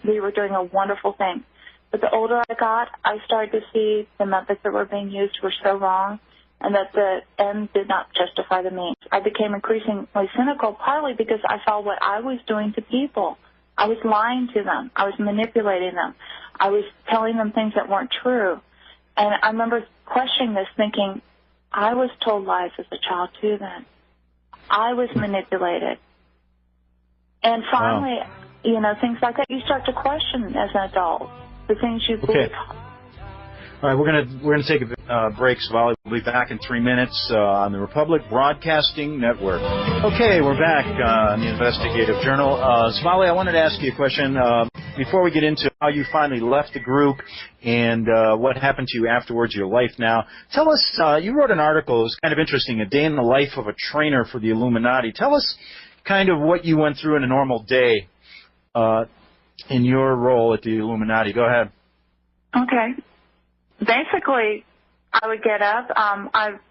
S2: we were doing a wonderful thing. But the older I got, I started to see the methods that were being used were so wrong, and that the end did not justify the means. I became increasingly cynical, partly because I saw what I was doing to people. I was lying to them. I was manipulating them. I was telling them things that weren't true. And I remember questioning this, thinking, I was told lies as a child too then. I was manipulated. And finally, things like that, you start to question as an adult the things you believe.
S1: All right, we're gonna take a break, Svali. We'll be back in 3 minutes on the Republic Broadcasting Network. Okay, we're back on the Investigative Journal. Svali, I wanted to ask you a question before we get into how you finally left the group and what happened to you afterwards, your life now. Tell us, you wrote an article, it was kind of interesting, A Day in the Life of a Trainer for the Illuminati. Tell us kind of what you went through in a normal day in your role at the Illuminati. Go ahead.
S2: Okay. Basically, I would get up.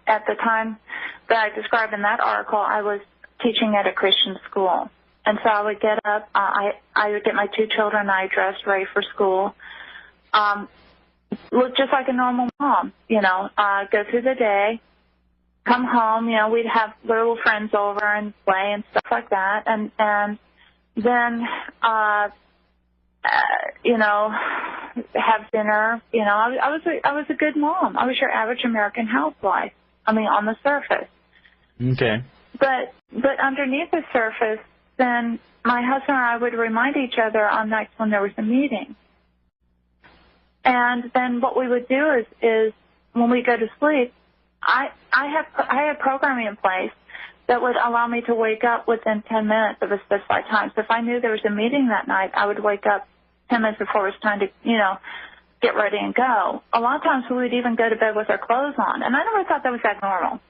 S2: At the time that I described in that article, I was teaching at a Christian school. And so I would get up. I would get my 2 children. I dressed ready for school. look just like a normal mom, go through the day, come home, we'd have little friends over and play and stuff like that. And then, have dinner. I was a good mom. I was your average American housewife. On the surface.
S1: Okay.
S2: But underneath the surface, then my husband and I would remind each other on nights when there was a meeting. And then what we would do is when we go to sleep, I had programming in place that would allow me to wake up within 10 minutes of a specified time. So if I knew there was a meeting that night, I would wake up 10 minutes before it was time to, get ready and go. A lot of times we would even go to bed with our clothes on. And I never thought that was abnormal,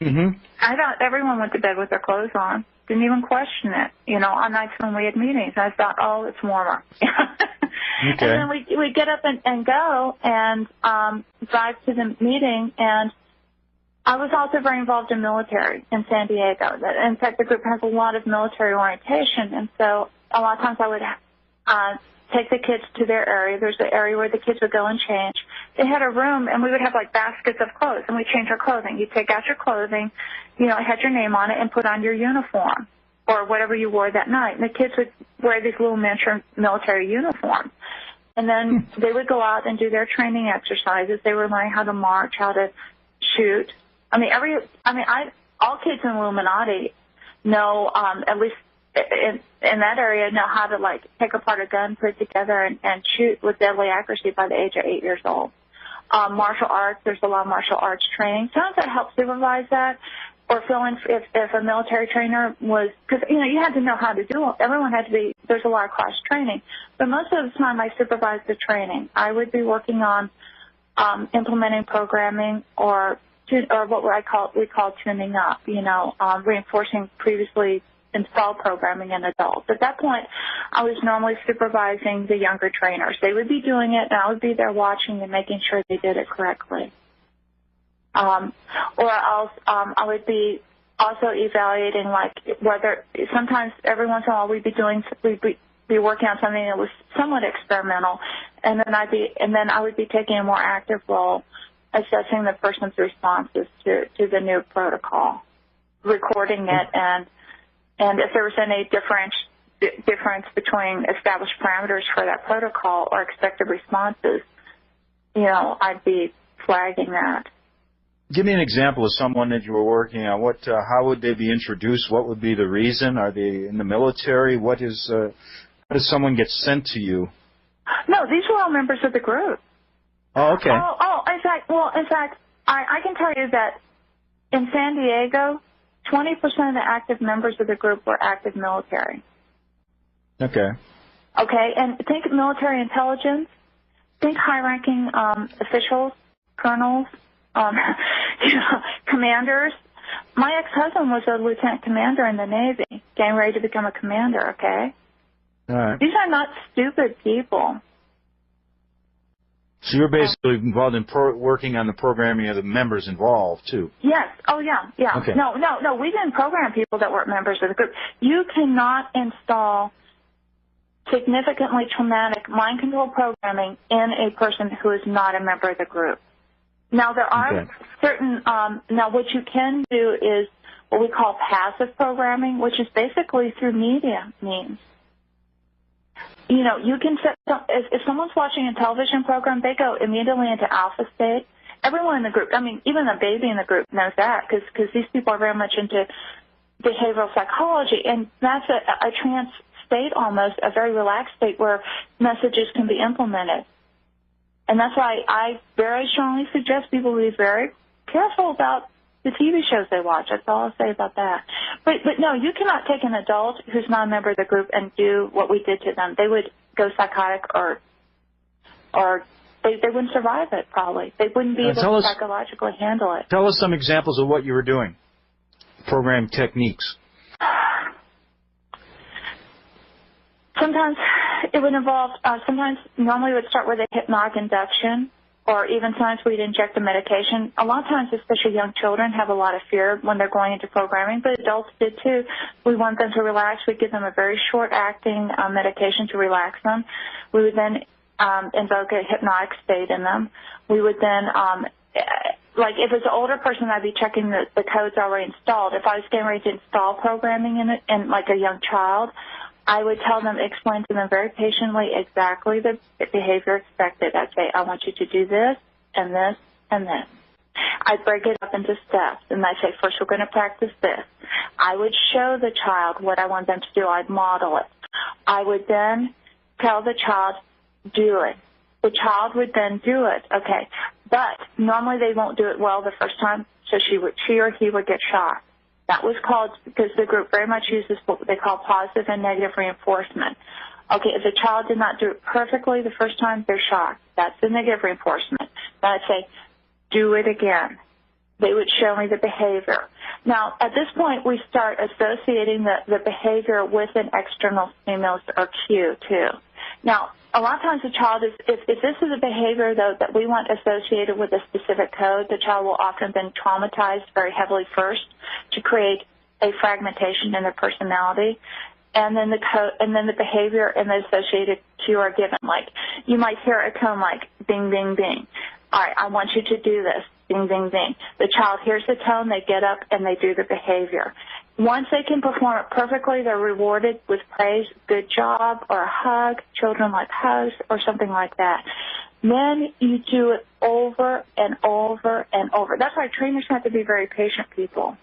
S1: Mm-hmm.
S2: I thought everyone went to bed with their clothes on. Didn't even question it, on nights when we had meetings. I thought, oh, it's warmer.
S1: Okay.
S2: And then we'd get up and go and drive to the meeting. And I was also very involved in military in San Diego. In fact, the group has a lot of military orientation. And so a lot of times I would take the kids to their area. There's an area where the kids would go and change. They had a room, and we would have, baskets of clothes, and we'd change our clothing. You'd take out your clothing, it had your name on it, and put on your uniform or whatever you wore that night. And the kids would wear these little miniature military uniforms. And then they would go out and do their training exercises. They would learn how to march, how to shoot. All kids in Illuminati know, at least in that area, know how to take apart a gun, put it together, and shoot with deadly accuracy by the age of 8 years old. Martial arts, there's a lot of martial arts training. Sometimes I help supervise that, or fill in if a military trainer was, because you had to know how to do it. Everyone had to be. There's a lot of class training, but most of the time I supervised the training. I would be working on implementing programming or what we call tuning up. Reinforcing previously installed programming in adults. At that point, I was normally supervising the younger trainers. They would be doing it, and I would be there watching and making sure they did it correctly. Or else I would be also evaluating, whether sometimes every once in a while we'd be working on something that was somewhat experimental, and then I would be taking a more active role, assessing the person's responses to the new protocol, recording it, and if there was any difference between established parameters for that protocol or expected responses, I'd be flagging that.
S1: Give me an example of someone that you were working on. How would they be introduced? What would be the reason? Are they in the military? How does someone get sent to you?
S2: No, these were all members of the group.
S1: Oh, okay.
S2: In fact, I can tell you that in San Diego, 20% of the active members of the group were active military.
S1: Okay.
S2: Okay, and think military intelligence, think high-ranking officials, colonels, commanders. My ex-husband was a lieutenant commander in the Navy, getting ready to become a commander, okay?
S1: All right.
S2: These are not stupid people.
S1: So you're basically involved in working on the programming of the members involved, too?
S2: Yes. Oh, yeah.
S1: Okay.
S2: No, we didn't program people that weren't members of the group. You cannot install significantly traumatic mind control programming in a person who is not a member of the group. Now, there are certain, now what you can do is what we call passive programming, which is basically through media means. You can set, if someone's watching a television program, they go immediately into alpha state. Everyone in the group, even a baby in the group knows that because these people are very much into behavioral psychology, and that's a trance state almost, a very relaxed state where messages can be implemented. And that's why I very strongly suggest people be very careful about the TV shows they watch. That's all I'll say about that. But no, you cannot take an adult who's not a member of the group and do what we did to them. They would go psychotic or they wouldn't survive it, probably. They wouldn't be able to psychologically handle it.
S1: Tell us some examples of what you were doing, program techniques.
S2: Sometimes it would involve, normally it would start with a hypnotic induction, or even sometimes we'd inject a medication. A lot of times, especially young children, have a lot of fear when they're going into programming, but adults did too. We want them to relax. We'd give them a very short-acting medication to relax them. We would then invoke a hypnotic state in them. We would then, like if it's an older person, I'd be checking the codes already installed. If I was getting ready to install programming in it, and like a young child, I would tell them, explain to them very patiently exactly the behavior expected. I'd say, I want you to do this and this and this. I'd break it up into steps, and I'd say, first we're going to practice this. I would show the child what I want them to do. I'd model it. I would then tell the child, do it. The child would then do it, okay. But normally they won't do it well the first time, so she or he would get shocked. That was called, because the group very much uses what they call positive and negative reinforcement. Okay, if the child did not do it perfectly the first time, they're shocked. That's the negative reinforcement. Then I'd say, do it again. They would show me the behavior. Now, at this point, we start associating the behavior with an external stimulus or cue, too. Now, a lot of times the child is, if this is a behavior, though, that we want associated with a specific code, the child will often been traumatized very heavily first to create a fragmentation in their personality. And then the code, and then the behavior and the associated cue are given. Like, you might hear a tone like, bing, bing, bing. All right, I want you to do this. Bing, bing, bing. The child hears the tone, they get up, and they do the behavior. Once they can perform it perfectly, they're rewarded with praise, good job, or a hug. Children like hugs or something like that. Then you do it over and over and over. That's why trainers have to be very patient people.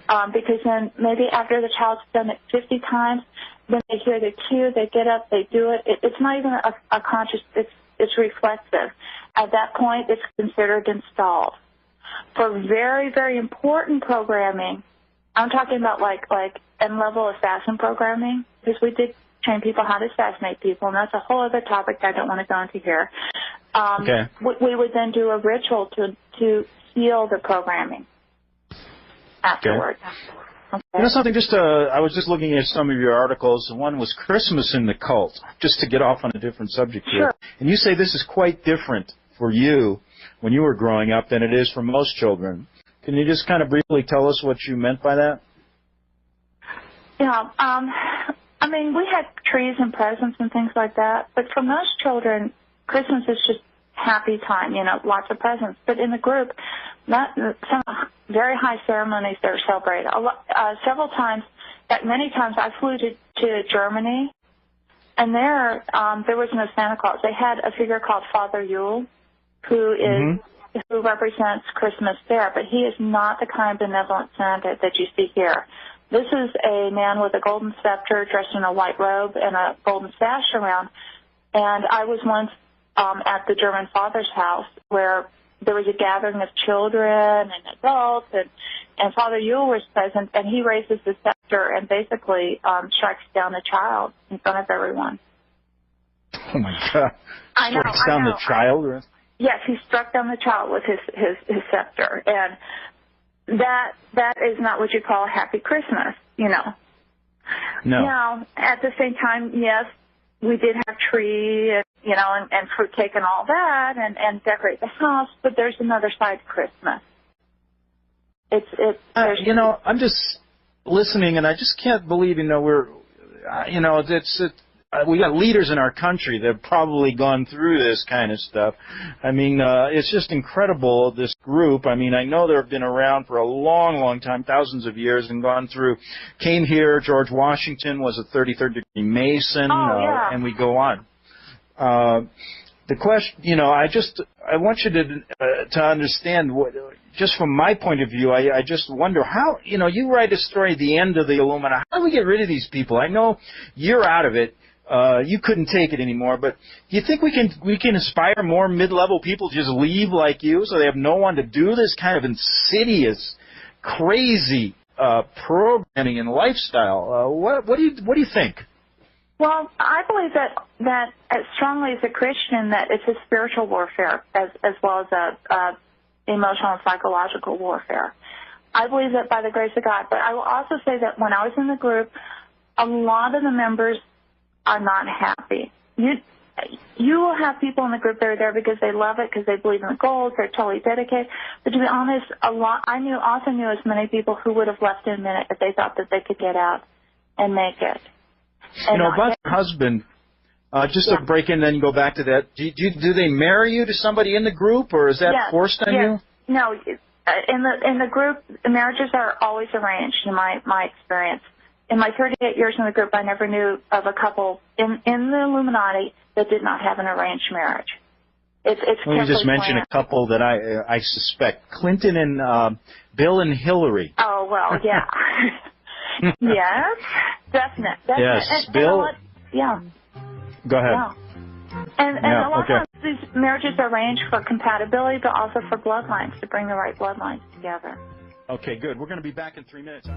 S2: Because then maybe after the child's done it 50 times, then they hear the cue, they get up, they do it. It's not even a conscious, it's reflexive. At that point, it's considered installed. For very, very important programming, I'm talking about like N-level assassin programming, because we did train people how to assassinate people, and that's a whole other topic that I don't want to go into here.
S1: Okay.
S2: We would then do a ritual to seal the programming afterwards. Okay.
S1: You know something, I was just looking at some of your articles, and one was Christmas in the cult, just to get off on a different subject here.
S2: Sure.
S1: And you say this is quite different for you when you were growing up than it is for most children. Can you just kind of briefly tell us what you meant by that?
S2: Yeah, I mean, we had trees and presents and things like that, but for most children, Christmas is just happy time, lots of presents. But in the group, some very high ceremonies that are celebrated. Several times, many times, I flew to Germany, and there was no Santa Claus. They had a figure called Father Yule, who represents Christmas there, but he is not the kind of benevolent Santa that you see here. This is a man with a golden scepter, dressed in a white robe and a golden sash around. And I was once at the German father's house where there was a gathering of children and adults, and Father Yule was present, and he raises the scepter and basically strikes down the child in front of everyone.
S1: Oh, my God.
S2: I know.
S1: Strikes down the child?
S2: Yes, he struck down the child with his scepter, and that is not what you call a happy Christmas, No. Now, at the same time, yes, we did have tree, and fruitcake and all that, and decorate the house, but there's another side to Christmas.
S1: I'm just listening, and I just can't believe, we got leaders in our country that have probably gone through this kind of stuff. I mean, it's just incredible, this group. I mean, I know they've been around for a long, long time, thousands of years, and gone through, came here, George Washington was a 33rd degree Mason, and we go on. The question, I want you to understand just from my point of view, I just wonder how, you write a story at the end of the Illuminati. How do we get rid of these people? I know you're out of it. You couldn't take it anymore, but do you think we can inspire more mid-level people to just leave like you, so they have no one to do this kind of insidious, crazy programming and lifestyle? What do you think?
S2: Well, I believe that as strongly as a Christian, that it's a spiritual warfare as well as a emotional and psychological warfare. I believe that by the grace of God. But I will also say that when I was in the group, a lot of the members are not happy. You will have people in the group that are there because they love it, because they believe in the goals, they're totally dedicated. But to be honest, I also knew as many people who would have left in a minute if they thought that they could get out and make it. And
S1: about your husband, Just to break in, then go back to that. Do they marry you to somebody in the group, or is that forced on you?
S2: No, in the group, marriages are always arranged. In my experience, in my 38 years in the group, I never knew of a couple in the Illuminati that did not have an arranged marriage. It's
S1: Let me just mention a couple that I suspect: Clinton and Bill and Hillary.
S2: Oh well, yeah, yes, definite.
S1: Yes,
S2: and
S1: Bill. Go ahead.
S2: Yeah. And a lot of times these marriages are arranged for compatibility, but also for bloodlines, to bring the right bloodlines together.
S1: Okay, good. We're going to be back in 3 minutes.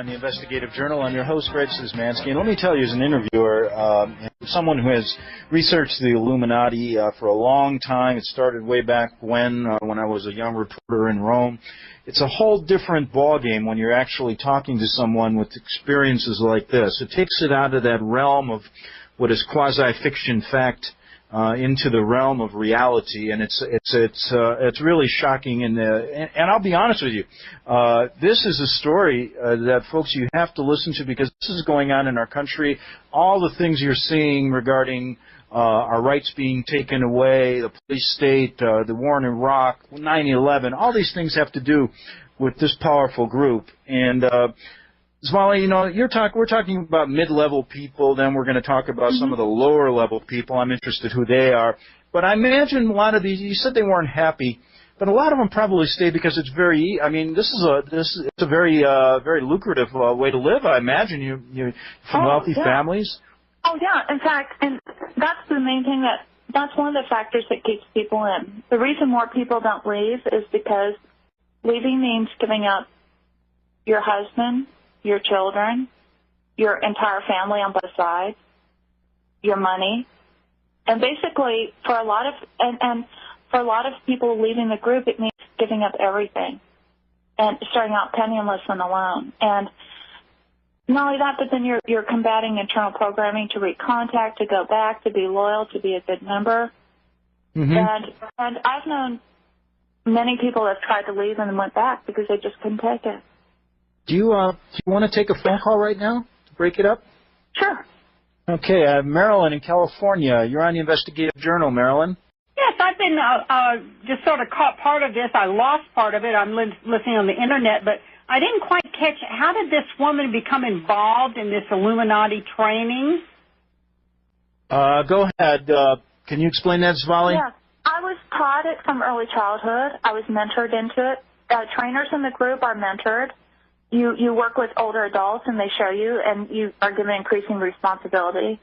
S1: Investigative Journal. I'm your host, Greg Szymanski, and let me tell you, as an interviewer, someone who has researched the Illuminati for a long time. It started way back when I was a young reporter in Rome. It's a whole different ballgame when you're actually talking to someone with experiences like this. It takes it out of that realm of what is quasi-fiction fact into the realm of reality, and it's really shocking. And I'll be honest with you, this is a story that, folks, you have to listen to, because this is going on in our country. All the things you're seeing regarding our rights being taken away, the police state, the war in Iraq, 9/11, all these things have to do with this powerful group. And Svali, you know, we're talking about mid-level people, then we're going to talk about some of the lower-level people. I'm interested who they are. But I imagine a lot of these, you said they weren't happy, but a lot of them probably stay because it's very, I mean, it's a very lucrative way to live. I imagine you from wealthy families.
S2: Oh, yeah. In fact, and that's the main thing, that's one of the factors that keeps people in. The reason more people don't leave is because leaving means giving up your husband, your children, your entire family on both sides, your money, and basically for a lot of people leaving the group, it means giving up everything and starting out penniless and alone. And not only that, but then you're combating internal programming to recontact, to go back, to be loyal, to be a good member. And I've known many people that tried to leave and went back because they just couldn't take it.
S1: Do you want to take a phone call right now to break it up?
S2: Sure.
S1: Okay, Marilyn in California. You're on the Investigative Journal, Marilyn.
S3: Yes, I've been just sort of caught part of this. I lost part of it. I'm listening on the Internet, but I didn't quite catch it. How did this woman become involved in this Illuminati training?
S1: Go ahead. Can you explain that, Svali?
S2: Yeah, I was taught it from early childhood. I was mentored into it. Trainers in the group are mentored. You work with older adults, and they show you, and you are given increasing responsibility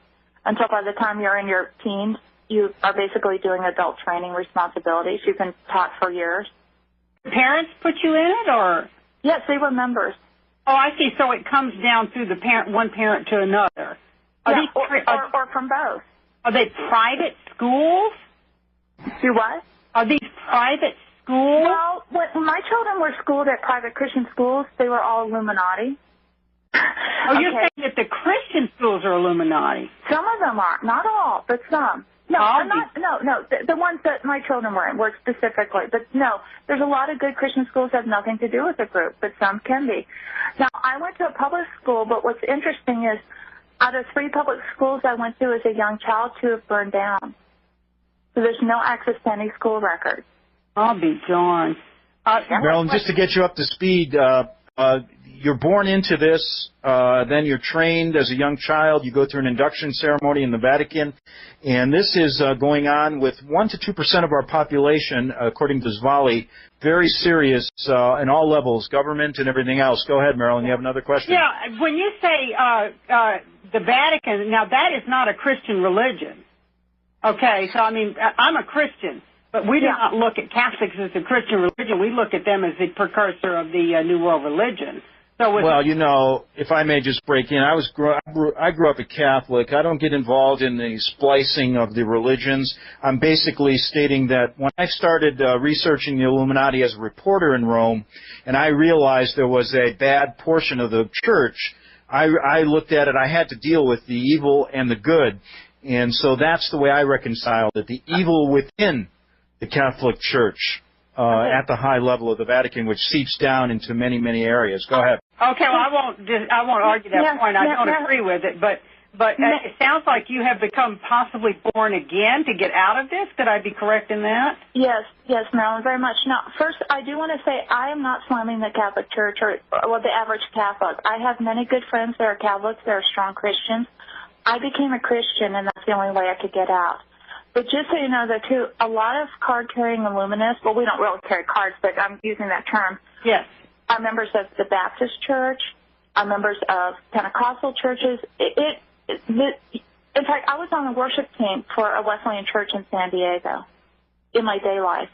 S2: until by the time you're in your teens, you are basically doing adult training responsibilities. You've been taught for years.
S3: Parents put you in it, or?
S2: Yes, they were members.
S3: Oh, I see. So it comes down through the one parent to another.
S2: Or from both.
S3: Are they private schools?
S2: Do what?
S3: Are these private schools?
S2: Well, when my children were schooled at private Christian schools, they were all Illuminati.
S3: Oh, you're saying that the Christian schools are Illuminati?
S2: Some of them are. Not all, but some. No, I'm not. No. The ones that my children were in were specifically. But no, there's a lot of good Christian schools that have nothing to do with the group, but some can be. Now, I went to a public school, but what's interesting is out of 3 public schools I went to as a young child, 2 have burned down. So there's no access to any school records.
S3: I'll be darned.
S1: Marilyn, just to get you up to speed, you're born into this, then you're trained as a young child. You go through an induction ceremony in the Vatican, and this is going on with 1 to 2% of our population, according to Svali. Very serious in all levels, government and everything else. Go ahead, Marilyn. You have another question?
S3: Yeah, when you say the Vatican, now that is not a Christian religion. Okay, so I mean, I'm a Christian. But we do not look at Catholics as a Christian religion. We look at them as the precursor of the New World religion. So
S1: well, you know, if I may just break in, I grew up a Catholic. I don't get involved in the splicing of the religions. I'm basically stating that when I started researching the Illuminati as a reporter in Rome, and I realized there was a bad portion of the church, I looked at it. I had to deal with the evil and the good. And so that's the way I reconciled it, the evil within the Catholic Church at the high level of the Vatican, which seeps down into many, many areas. Go ahead.
S3: Okay, well, I won't argue that point. I don't agree with it, but it sounds like you have become possibly born again to get out of this. Could I be correct in that?
S2: Yes, Marilyn, very much. Now, first, I do want to say I am not slamming the Catholic Church or the average Catholic. I have many good friends that are Catholics, that are strong Christians. I became a Christian, and that's the only way I could get out. But just so you know, though, too, a lot of card-carrying Illuminists, well, we don't really carry cards, but I'm using that term.
S3: Yes.
S2: Are members of the Baptist Church, are members of Pentecostal churches. In fact, I was on the worship team for a Wesleyan church in San Diego in my day life.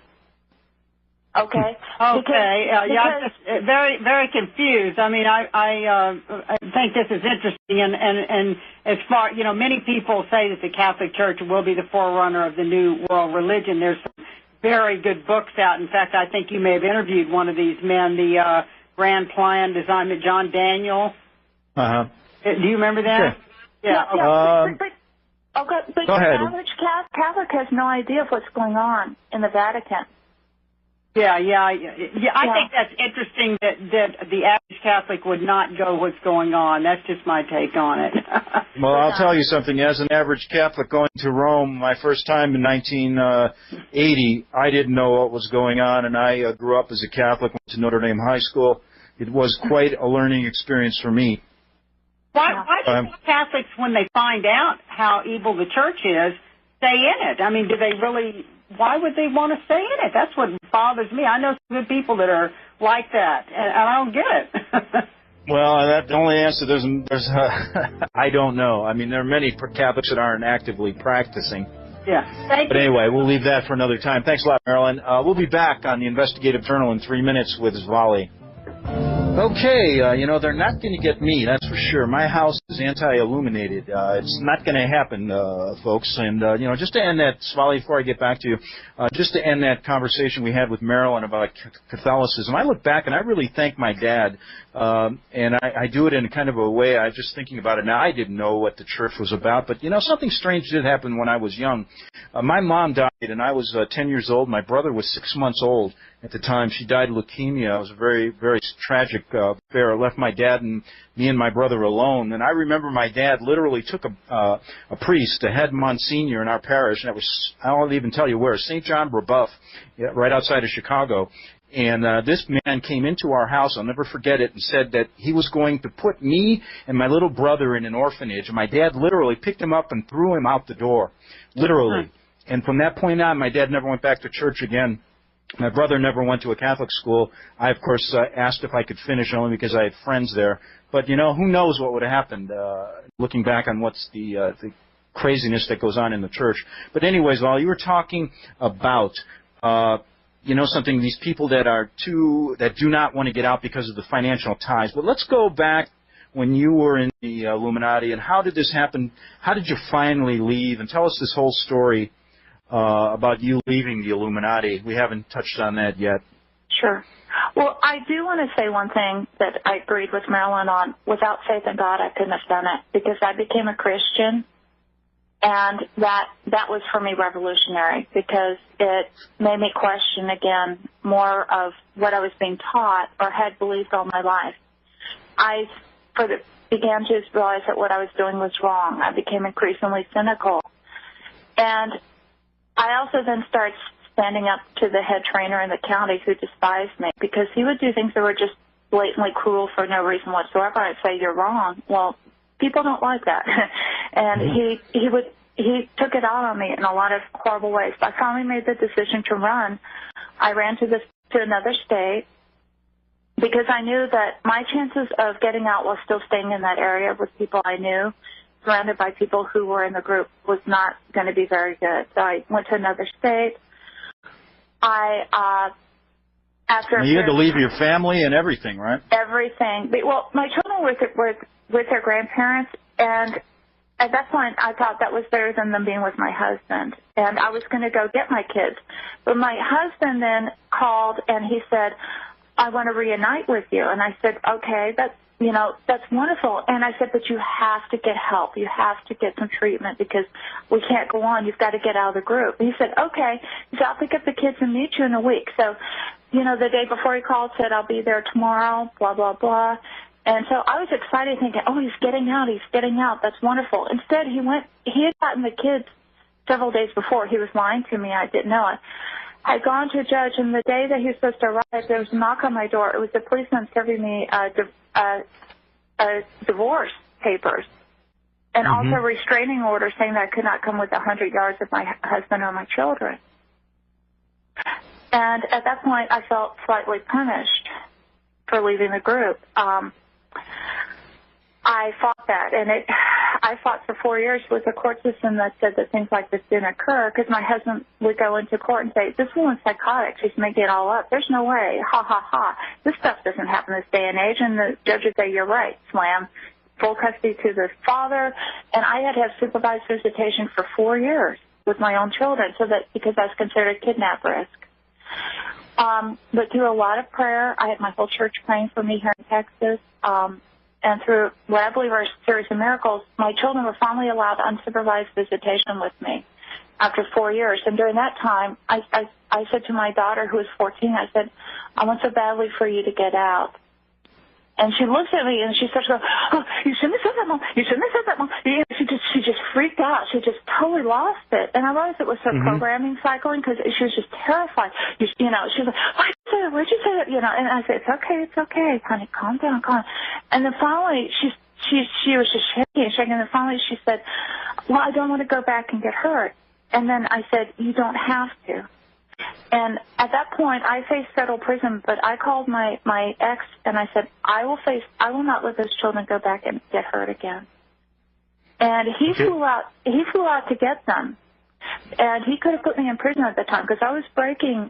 S2: Okay.
S3: Okay. I'm just very, very confused. I mean, I think this is interesting, and as far, you know, many people say that the Catholic Church will be the forerunner of the New World religion. There's some very good books out. In fact, I think you may have interviewed one of these men, the Grand Plan Design, John Daniel. Do you remember that?
S2: Sure.
S3: Yeah.
S2: But
S1: go ahead.
S2: The average Catholic has no idea of what's going on in the Vatican.
S3: Yeah. I think that's interesting that the average Catholic would not go what's going on. That's just my take on it.
S1: Well, I'll tell you something. As an average Catholic going to Rome my first time in 1980, I didn't know what was going on, and I grew up as a Catholic, went to Notre Dame High School. It was quite a learning experience for me.
S3: Why do Catholics, when they find out how evil the church is, stay in it? I mean, do they really... Why would they want to stay in it? That's what bothers me. I know some good people that are like that, and I don't get it.
S1: Well, the only answer, I don't know. I mean, there are many Catholics that aren't actively practicing.
S3: Yeah. Thank you.
S1: But anyway, we'll leave that for another time. Thanks a lot, Marilyn. We'll be back on the Investigative Journal in 3 minutes with Svali. Okay, you know, they're not going to get me, that's for sure. My house is anti-illuminated. It's not going to happen, folks. And, you know, just to end that, Svali, before I get back to you, just to end that conversation we had with Marilyn about Catholicism, I look back and I really thank my dad. And I do it in kind of a way, I'm just thinking about it now. I didn't know what the church was about, but, you know, something strange did happen when I was young. My mom died, and I was 10 years old. My brother was 6 months old at the time. She died of leukemia. It was a very, very tragic affair. It left my dad and me and my brother alone. And I remember my dad literally took a priest, a head Monsignor in our parish, and it was, I won't even tell you where, St. John Brebeuf, right outside of Chicago. And this man came into our house, I'll never forget it, and said that he was going to put me and my little brother in an orphanage. And my dad literally picked him up and threw him out the door, literally. And from that point on, my dad never went back to church again. My brother never went to a Catholic school. I, of course, asked if I could finish only because I had friends there. But, you know, who knows what would have happened, looking back on what's the craziness that goes on in the church. But anyways, while you were talking about, you know, something, these people that do not want to get out because of the financial ties. But let's go back when you were in the Illuminati, and how did this happen? How did you finally leave? And tell us this whole story about you leaving the Illuminati. We haven't touched on that yet.
S2: Sure. Well, I do want to say one thing that I agreed with Marilyn on. Without faith in God, I couldn't have done it, because I became a Christian And that was for me revolutionary, because it made me question again more of what I was being taught or had believed all my life. I began to realize that what I was doing was wrong. I became increasingly cynical. And I also then started standing up to the head trainer in the county who despised me, because he would do things that were just blatantly cruel for no reason whatsoever. I'd say, you're wrong. Well, people don't like that. And he took it out on me in a lot of horrible ways. I finally made the decision to run. I ran to another state, because I knew that my chances of getting out while still staying in that area with people I knew, surrounded by people who were in the group, was not going to be very good. So I went to another state.
S1: You had to leave your family and everything, right?
S2: Everything. Well, my children were with their grandparents, and at that point I thought that was better than them being with my husband. And I was going to go get my kids. But my husband then called and he said, I want to reunite with you. And I said, okay, that's wonderful. And I said, but you have to get help. You have to get some treatment, because we can't go on. You've got to get out of the group. And he said, okay. He said, I'll pick up the kids and meet you in a week. So, the day before he called, said, I'll be there tomorrow, blah, blah, blah. And so I was excited, thinking, oh, he's getting out. That's wonderful. Instead, he had gotten the kids several days before. He was lying to me. I didn't know it. I'd gone to a judge, and the day that he was supposed to arrive, there was a knock on my door. It was the policeman serving me divorce papers, and also a restraining order saying that I could not come within 100 yards of my husband or my children. And at that point, I felt slightly punished for leaving the group. I fought that, and I fought for 4 years with a court system that said that things like this didn't occur, because my husband would go into court and say, this woman's psychotic, she's making it all up. There's no way, ha, ha, ha. This stuff doesn't happen this day and age. And the judge would say, you're right, slam. Full custody to the father. And I had to have supervised visitation for 4 years with my own children, because I was considered a kidnap risk. But through a lot of prayer, I had my whole church praying for me here in Texas. And through what I believe are a series of miracles, my children were finally allowed unsupervised visitation with me after 4 years. And during that time, I said to my daughter, who was 14, I said, I want so badly for you to get out. And she looks at me and she starts going, oh, you shouldn't have said that, Mom. You shouldn't have said that, Mom. She just freaked out. She just totally lost it. And I realized it was her programming cycling, because she was just terrified. She was like, why'd you say that? And I said, it's okay, honey, calm down. And then finally, she was just shaking. And then finally she said, well, I don't want to go back and get hurt. And then I said, you don't have to. And at that point, I faced federal prison, but I called my ex and I said, I will not let those children go back and get hurt again. And he flew out to get them. And he could have put me in prison at the time, because I was breaking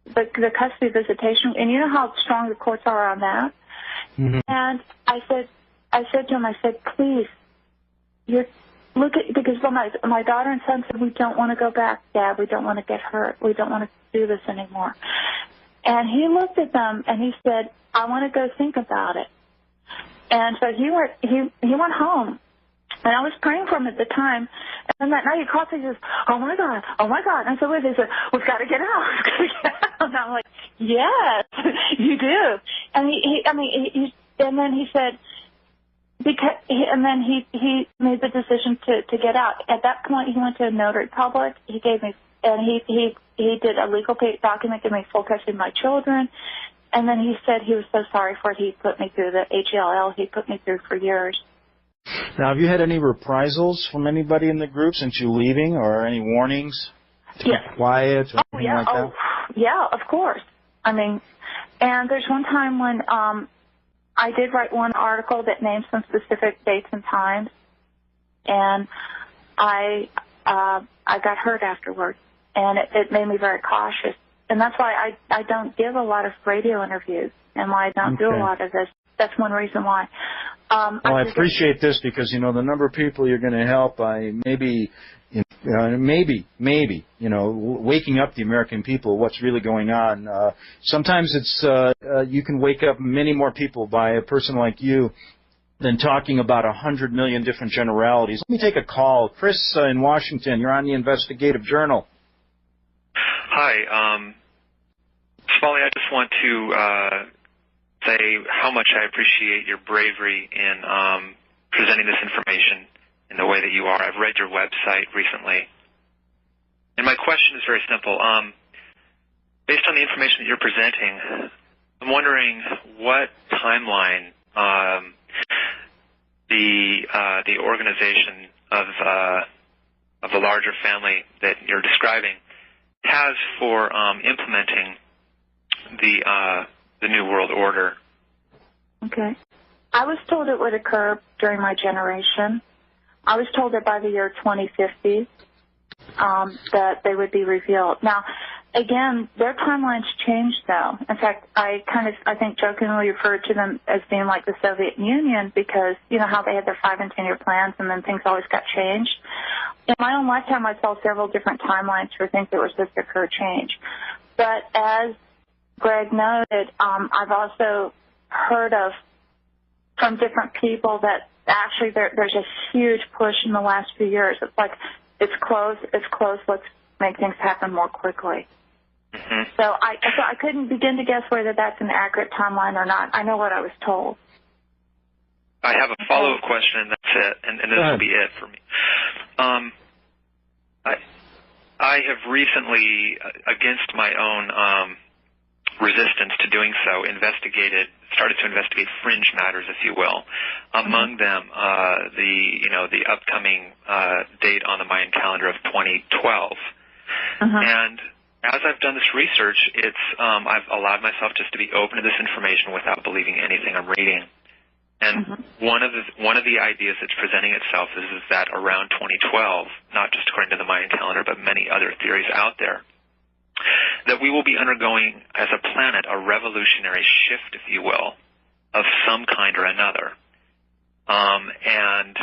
S2: the custody visitation. And you know how strong the courts are on that? And I said to him, please, because my daughter and son said, we don't want to go back, Dad. We don't want to get hurt. We don't want to do this anymore. And he looked at them and he said, I want to go think about it. And so he went home. And I was praying for him at the time. And then that night he called me and says, oh my God. And I said, wait, he said, we've got to get out. And I'm like, yes, you do. And and then he said, he made the decision to get out. At that point, he went to a notary public. He gave me, and he did a legal document, gave me full custody of my children. And then he said he was so sorry for it. He put me through the HELL. He put me through for years.
S1: Now, have you had any reprisals from anybody in the group since you leaving, or any warnings to be quiet or anything like that?
S2: Yeah, of course. And there's one time when I did write one article that named some specific dates and times, and I got hurt afterwards, and it made me very cautious. And that's why I don't give a lot of radio interviews, and why I don't do a lot of this. That's one reason why.
S1: I appreciate this, because, the number of people you're going to help by maybe waking up the American people, what's really going on. Sometimes it's you can wake up many more people by a person like you than talking about 100 million different generalities. Let me take a call. Chris in Washington, you're on the Investigative Journal.
S4: Hi. Svali, I just want to say how much I appreciate your bravery in presenting this information in the way that you are. I've read your website recently. And my question is very simple. Based on the information that you're presenting, I'm wondering what timeline the organization of the larger family that you're describing has for implementing the New World Order.
S2: Okay. I was told it would occur during my generation. I was told that by the year 2050 that they would be revealed. Now, again, their timelines change, though. In fact, I think jokingly referred to them as being like the Soviet Union because, you know, how they had their 5- and 10-year plans and then things always got changed. In my own lifetime, I saw several different timelines for things that were supposed to occur change. But as Greg noted, I've also heard of from different people that actually there's a huge push in the last few years. It's like, it's close, let's make things happen more quickly. Mm-hmm. So I couldn't begin to guess whether that's an accurate timeline or not. I know what I was told.
S4: I have a follow-up question, and that's it, and this will be it for me. I have recently, against my own resistance to doing so, started to investigate fringe matters, if you will. Among them, the upcoming date on the Mayan calendar of 2012. And as I've done this research, I've allowed myself just to be open to this information without believing anything I'm reading. And one of the ideas that's presenting itself is that around 2012, not just according to the Mayan calendar, but many other theories out there, that we will be undergoing, as a planet, a revolutionary shift, if you will, of some kind or another. And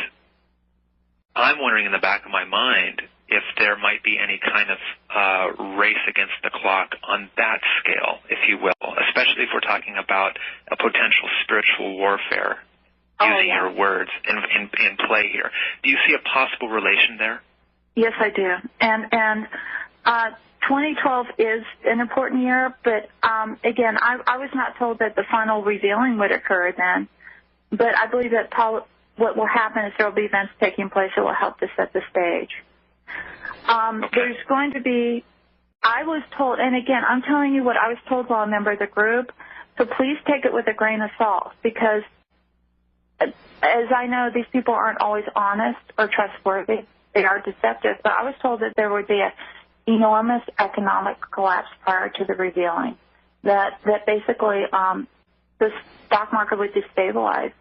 S4: I'm wondering in the back of my mind if there might be any kind of race against the clock on that scale, if you will, especially if we're talking about a potential spiritual warfare, using your words in play here. Do you see a possible relation there?
S2: Yes, I do. And 2012 is an important year, but again, I was not told that the final revealing would occur then. But I believe that what will happen is there will be events taking place that will help to set the stage. There's going to be, I was told, and again, I'm telling you what I was told while a member of the group, so please take it with a grain of salt, because as I know, these people aren't always honest or trustworthy. They are deceptive, but I was told that there would be an enormous economic collapse prior to the revealing, that basically the stock market would destabilize.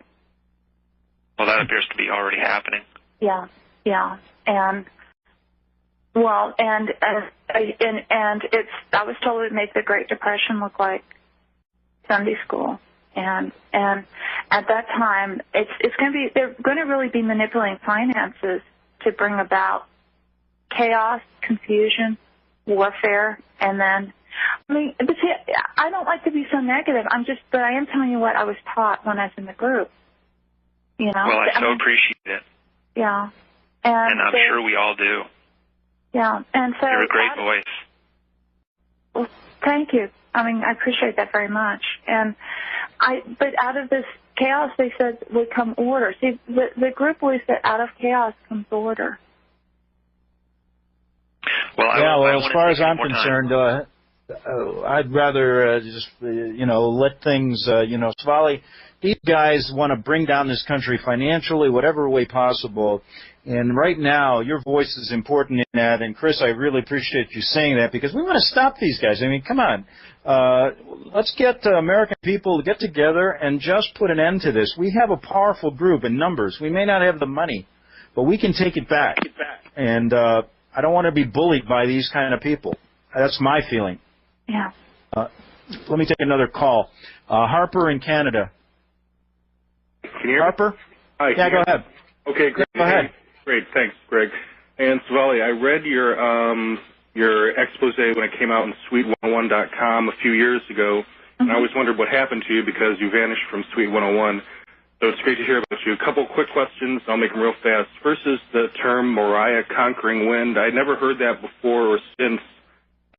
S4: Well, that appears to be already happening.
S2: Yeah, and well, and it's. I was told it would make the Great Depression look like Sunday school, and at that time, it's going to be. They're going to really be manipulating finances to bring about chaos, confusion, warfare, and then. I mean, but see, I don't like to be so negative. But I am telling you what I was taught when I was in the group. You know.
S4: Well, I so appreciate it.
S2: Yeah.
S4: And I'm sure we all do.
S2: Yeah, and so...
S4: You're a great voice.
S2: Well, thank you. I mean, I appreciate that very much. But out of this chaos, they said, would come order. See, the group believes that out of chaos comes order.
S1: Well, as far as I'm concerned, I'd rather just, let things, Svali, these guys want to bring down this country financially, whatever way possible. And right now, your voice is important in that. And, Chris, I really appreciate you saying that because we want to stop these guys. I mean, come on. Let's get American people to get together and just put an end to this. We have a powerful group in numbers. We may not have the money, but we can take it back. And I don't want to be bullied by these kind of people. That's my feeling.
S2: Yeah.
S1: Let me take another call. Harper in Canada.
S5: Can you hear me?
S1: Harper?
S5: Hi.
S1: Yeah, go ahead.
S5: Okay, great.
S1: Go ahead.
S5: Great, thanks, Greg. And Svali, I read your expose when it came out on Suite101.com a few years ago, and I always wondered what happened to you because you vanished from Suite 101. So it's great to hear about you. A couple quick questions. I'll make them real fast. First is the term Moriah, conquering wind. I'd never heard that before or since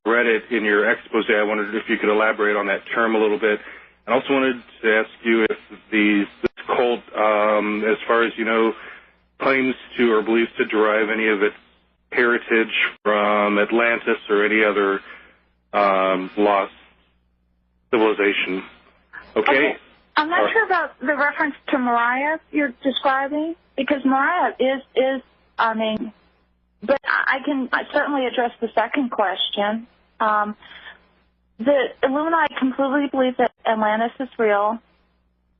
S5: I read it in your expose. I wondered if you could elaborate on that term a little bit. I also wanted to ask you if this cult, as far as you know, claims to or believes to derive any of its heritage from Atlantis or any other lost civilization. Okay?
S2: I'm not sure about the reference to Moriah you're describing, because Moriah is I mean, but I can certainly address the second question. The Illuminati completely believe that Atlantis is real.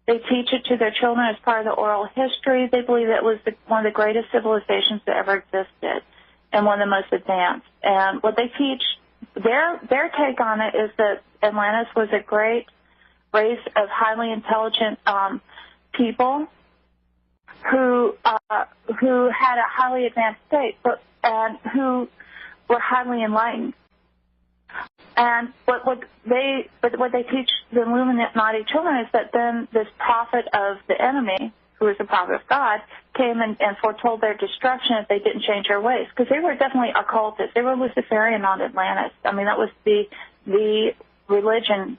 S2: They teach it to their children as part of the oral history. They believe it was one of the greatest civilizations that ever existed and one of the most advanced. And what they teach, their take on it is that Atlantis was a great race of highly intelligent people who had a highly advanced state, and who were highly enlightened. And what they teach the Illuminati children is that then this prophet of the enemy, who is the prophet of God, came and foretold their destruction if they didn't change their ways, because they were definitely occultists. They were Luciferian on Atlantis. I mean, that was the religion.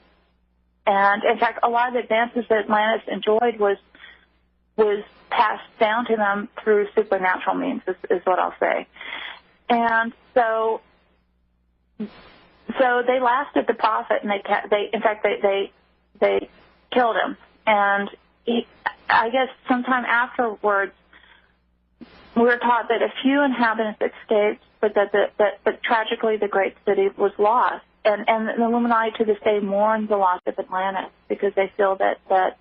S2: And in fact, a lot of the advances that Atlantis enjoyed was passed down to them through supernatural means, is what I'll say. And so they laughed at the prophet, and they killed him. And I guess sometime afterwards, we were taught that a few inhabitants escaped, but but tragically the great city was lost. And the Illuminati to this day mourn the loss of Atlantis, because they feel that the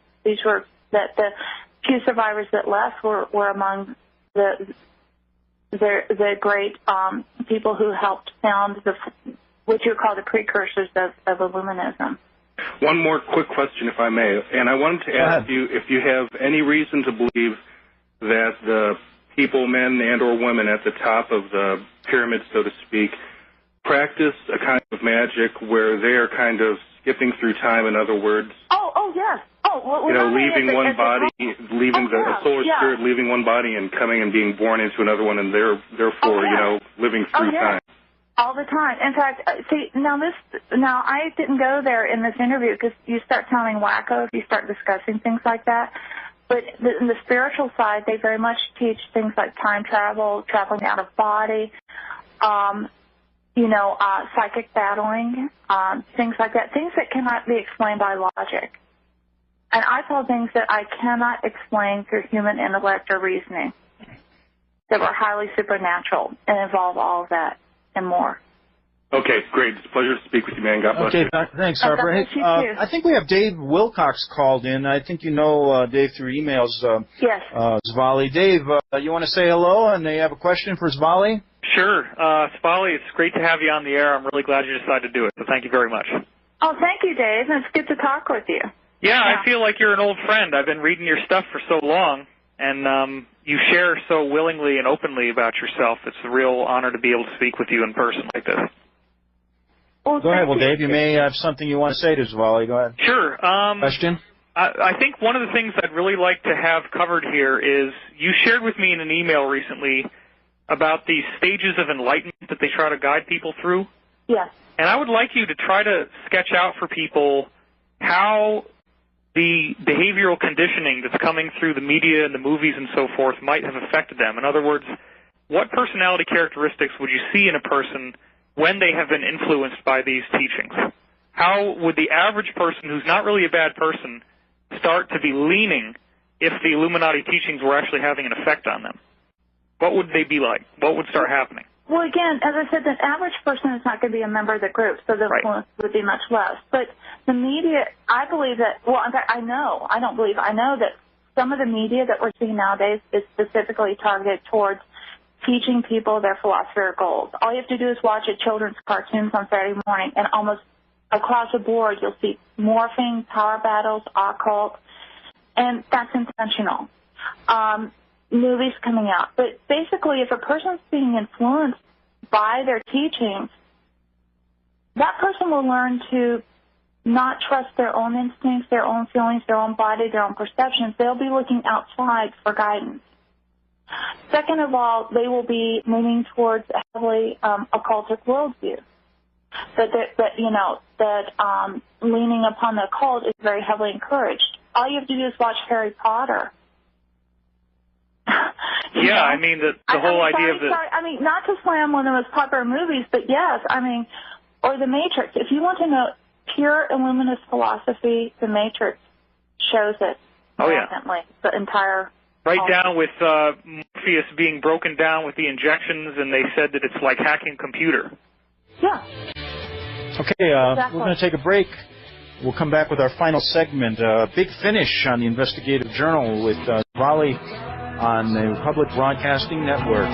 S2: few survivors that left were among the great people who helped found what you would call the precursors of Illuminism.
S5: One more quick question, if I may, and I wanted to ask you if you have any reason to believe that the people, men and or women at the top of the pyramid, so to speak, practice a kind of magic where they are kind of skipping through time, in other words.
S2: Oh, yes.
S5: Leaving one body, a solar spirit leaving one body and coming and being born into another one, and therefore, living through time.
S2: All the time. In fact, see, now I didn't go there in this interview, because you start sounding wacko if you start discussing things like that. But in the spiritual side, they very much teach things like time travel, traveling out of body, psychic battling, things like that, things that cannot be explained by logic. And I saw things that I cannot explain through human intellect or reasoning that were highly supernatural and involve all of that and more.
S5: Okay, great. It's a pleasure to speak with you, man. God bless you.
S1: Thanks, Harper. I think we have Dave Wilcox called in. I think you know Dave through emails.
S2: Yes.
S1: Svali. Dave, you want to say hello, and they have a question for Svali?
S6: Sure. Svali, it's great to have you on the air. I'm really glad you decided to do it, so thank you very much.
S2: Oh, thank you, Dave. It's good to talk with you.
S6: Yeah, I feel like you're an old friend. I've been reading your stuff for so long, and you share so willingly and openly about yourself. It's a real honor to be able to speak with you in person like this.
S2: Well,
S1: go ahead. Well, Dave, you may have something you want to say to Svali. Go ahead.
S6: Sure.
S1: Question?
S6: I think one of the things I'd really like to have covered here is you shared with me in an email recently about the stages of enlightenment that they try to guide people through.
S2: Yes.
S6: And I would like you to try to sketch out for people how the behavioral conditioning that's coming through the media and the movies and so forth might have affected them. In other words, what personality characteristics would you see in a person when they have been influenced by these teachings? How would the average person who's not really a bad person start to be leaning if the Illuminati teachings were actually having an effect on them? What would they be like? What would start happening?
S2: Well, again, as I said, the average person is not going to be a member of the group, so the influence would be much less. But the media, I believe that, well, in fact, I know that some of the media that we're seeing nowadays is specifically targeted towards teaching people their philosophy or goals. All you have to do is watch a children's cartoons on Saturday morning, and almost across the board you'll see morphing, power battles, occult, and that's intentional. Movies coming out. But basically, if a person's being influenced by their teachings, that person will learn to not trust their own instincts, their own feelings, their own body, their own perceptions. They'll be looking outside for guidance. Second of all, they will be leaning towards a heavily occultic worldview. That leaning upon the occult is very heavily encouraged. All you have to do is watch Harry Potter.
S6: Yeah, I mean, the whole idea of the...
S2: I mean, not to slam one of the most popular movies, but yes, I mean, or The Matrix. If you want to know pure Illuminist philosophy, The Matrix shows it.
S6: Oh, yeah.
S2: The entire...
S6: Right down with Morpheus being broken down with the injections, and they said that it's like hacking a computer.
S2: Yeah.
S1: Okay,
S2: Exactly.
S1: We're going to take a break. We'll come back with our final segment, Big Finish on the Investigative Journal with Svali on the Public Broadcasting Network.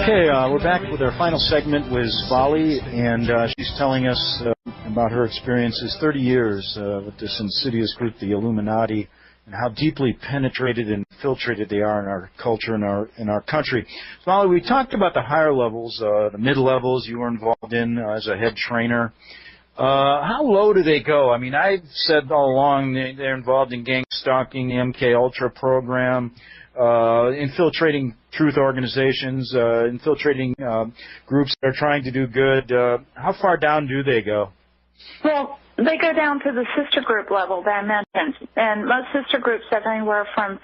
S1: Okay, we're back with our final segment with Svali, and she's telling us about her experiences, 30 years with this insidious group, the Illuminati, and how deeply penetrated and infiltrated they are in our culture and in our country. Svali, we talked about the higher levels, the mid-levels you were involved in as a head trainer. How low do they go? I mean, I've said all along they're involved in gang stalking, the MK Ultra program, infiltrating truth organizations, infiltrating groups that are trying to do good. How far down do they go?
S2: Well, they go down to the sister group level that I mentioned, and most sister groups have anywhere from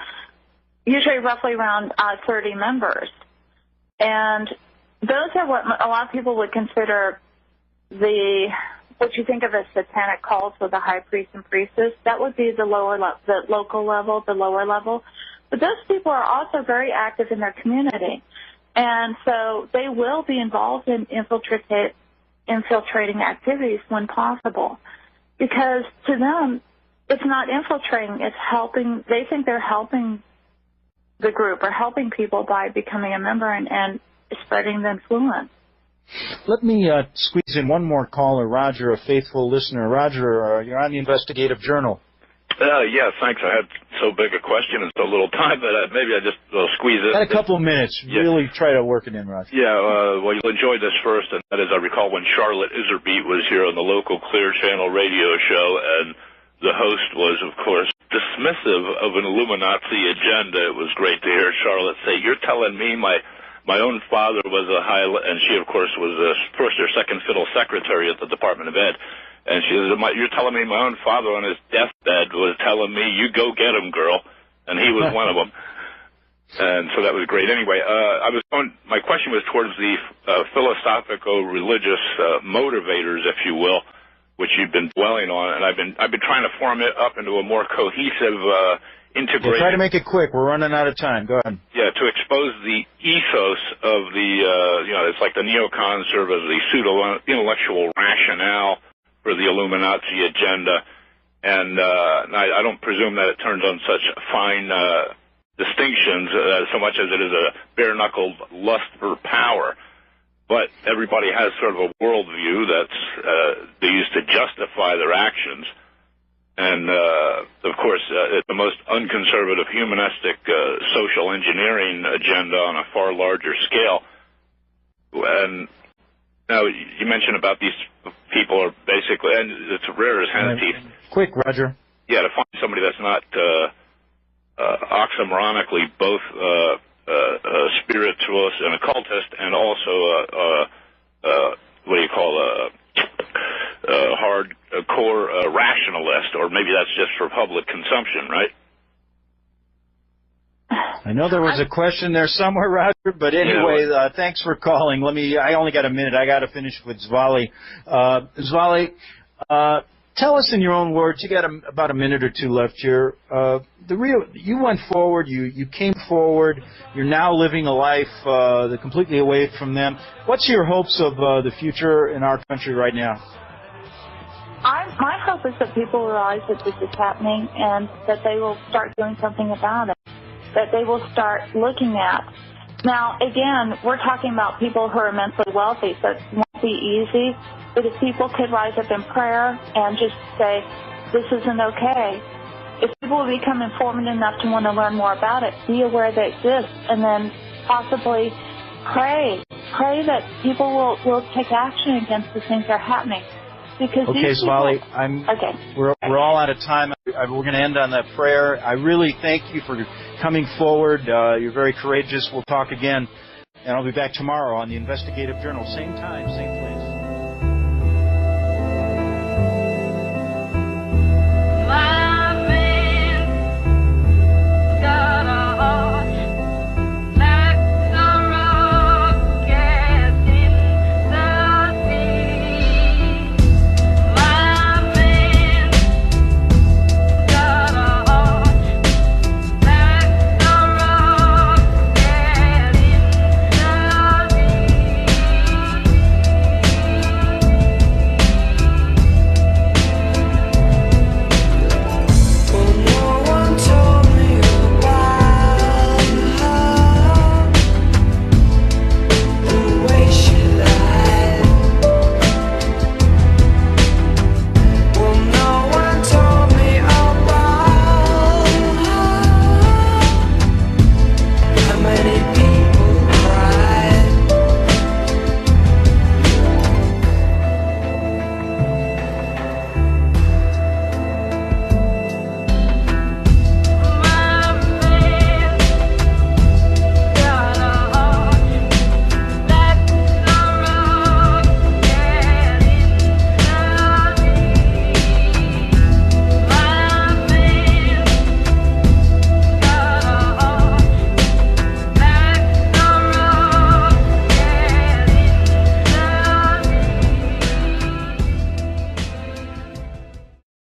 S2: usually roughly around 30 members. And those are what a lot of people would consider what you think of as satanic cults with the high priest and priestess. That would be the local level, the lower level. But those people are also very active in their community. And so they will be involved in infiltrating activities when possible. Because to them, it's not infiltrating, it's helping. They think they're helping the group or helping people by becoming a member and spreading the influence.
S1: Let me squeeze in one more caller, Roger, a faithful listener. Roger, you're on the Investigative Journal.
S7: Yeah, thanks. I had so big a question and so little time that maybe I just squeeze it.
S1: Got a couple of minutes.
S7: Yeah.
S1: Really try to work it in, Roger.
S7: Yeah, well, you'll enjoy this first, and that is I recall when Charlotte Iserbeat was here on the local Clear Channel radio show, and the host was, of course, dismissive of an Illuminati agenda. It was great to hear Charlotte say, "You're telling me my own father was a high," and she, of course, was a first or second fiddle secretary at the Department of Ed. And she said, "You're telling me my own father on his deathbed was telling me, you go get him, girl." And he was one of them. And so that was great. Anyway, my question was towards the philosophical-religious motivators, if you will, which you've been dwelling on. And I've been trying to form it up into a more cohesive integration.
S1: Yeah, try to make it quick. We're running out of time. Go ahead.
S7: Yeah, to expose the ethos of the, it's like the neocons serve as the pseudo-intellectual rationale for the Illuminati agenda, and I don't presume that it turns on such fine distinctions so much as it is a bare-knuckled lust for power. But everybody has sort of a worldview that's they use to justify their actions, and of course, it's the most unconservative, humanistic social engineering agenda on a far larger scale. And now, you mentioned about these people are basically, and it's rare as hen's teeth.
S1: Quick, Roger.
S7: Yeah, to find somebody that's not oxymoronically both a spiritualist and occultist, and also what do you call a hardcore rationalist, or maybe that's just for public consumption, right?
S1: I know there was a question there somewhere, Roger, but anyway, thanks for calling. I only got a minute. I got to finish with Svali. Svali, tell us in your own words, you got about a minute or two left here. You went forward, you came forward, you're now living a life completely away from them. What's your hopes of the future in our country right now?
S2: My hope is that people realize that this is happening and that they will start doing something about it, that they will start looking at. Now, again, we're talking about people who are immensely wealthy, so it won't be easy, but if people could rise up in prayer and just say, this isn't okay, if people will become informed enough to want to learn more about it, be aware they exist, and then possibly pray that people will take action against the things that are happening. Because
S1: Okay, Svali, we're all out of time. We're going to end on that prayer. I really thank you for coming forward. You're very courageous. We'll talk again, and I'll be back tomorrow on the Investigative Journal. Same time, same place.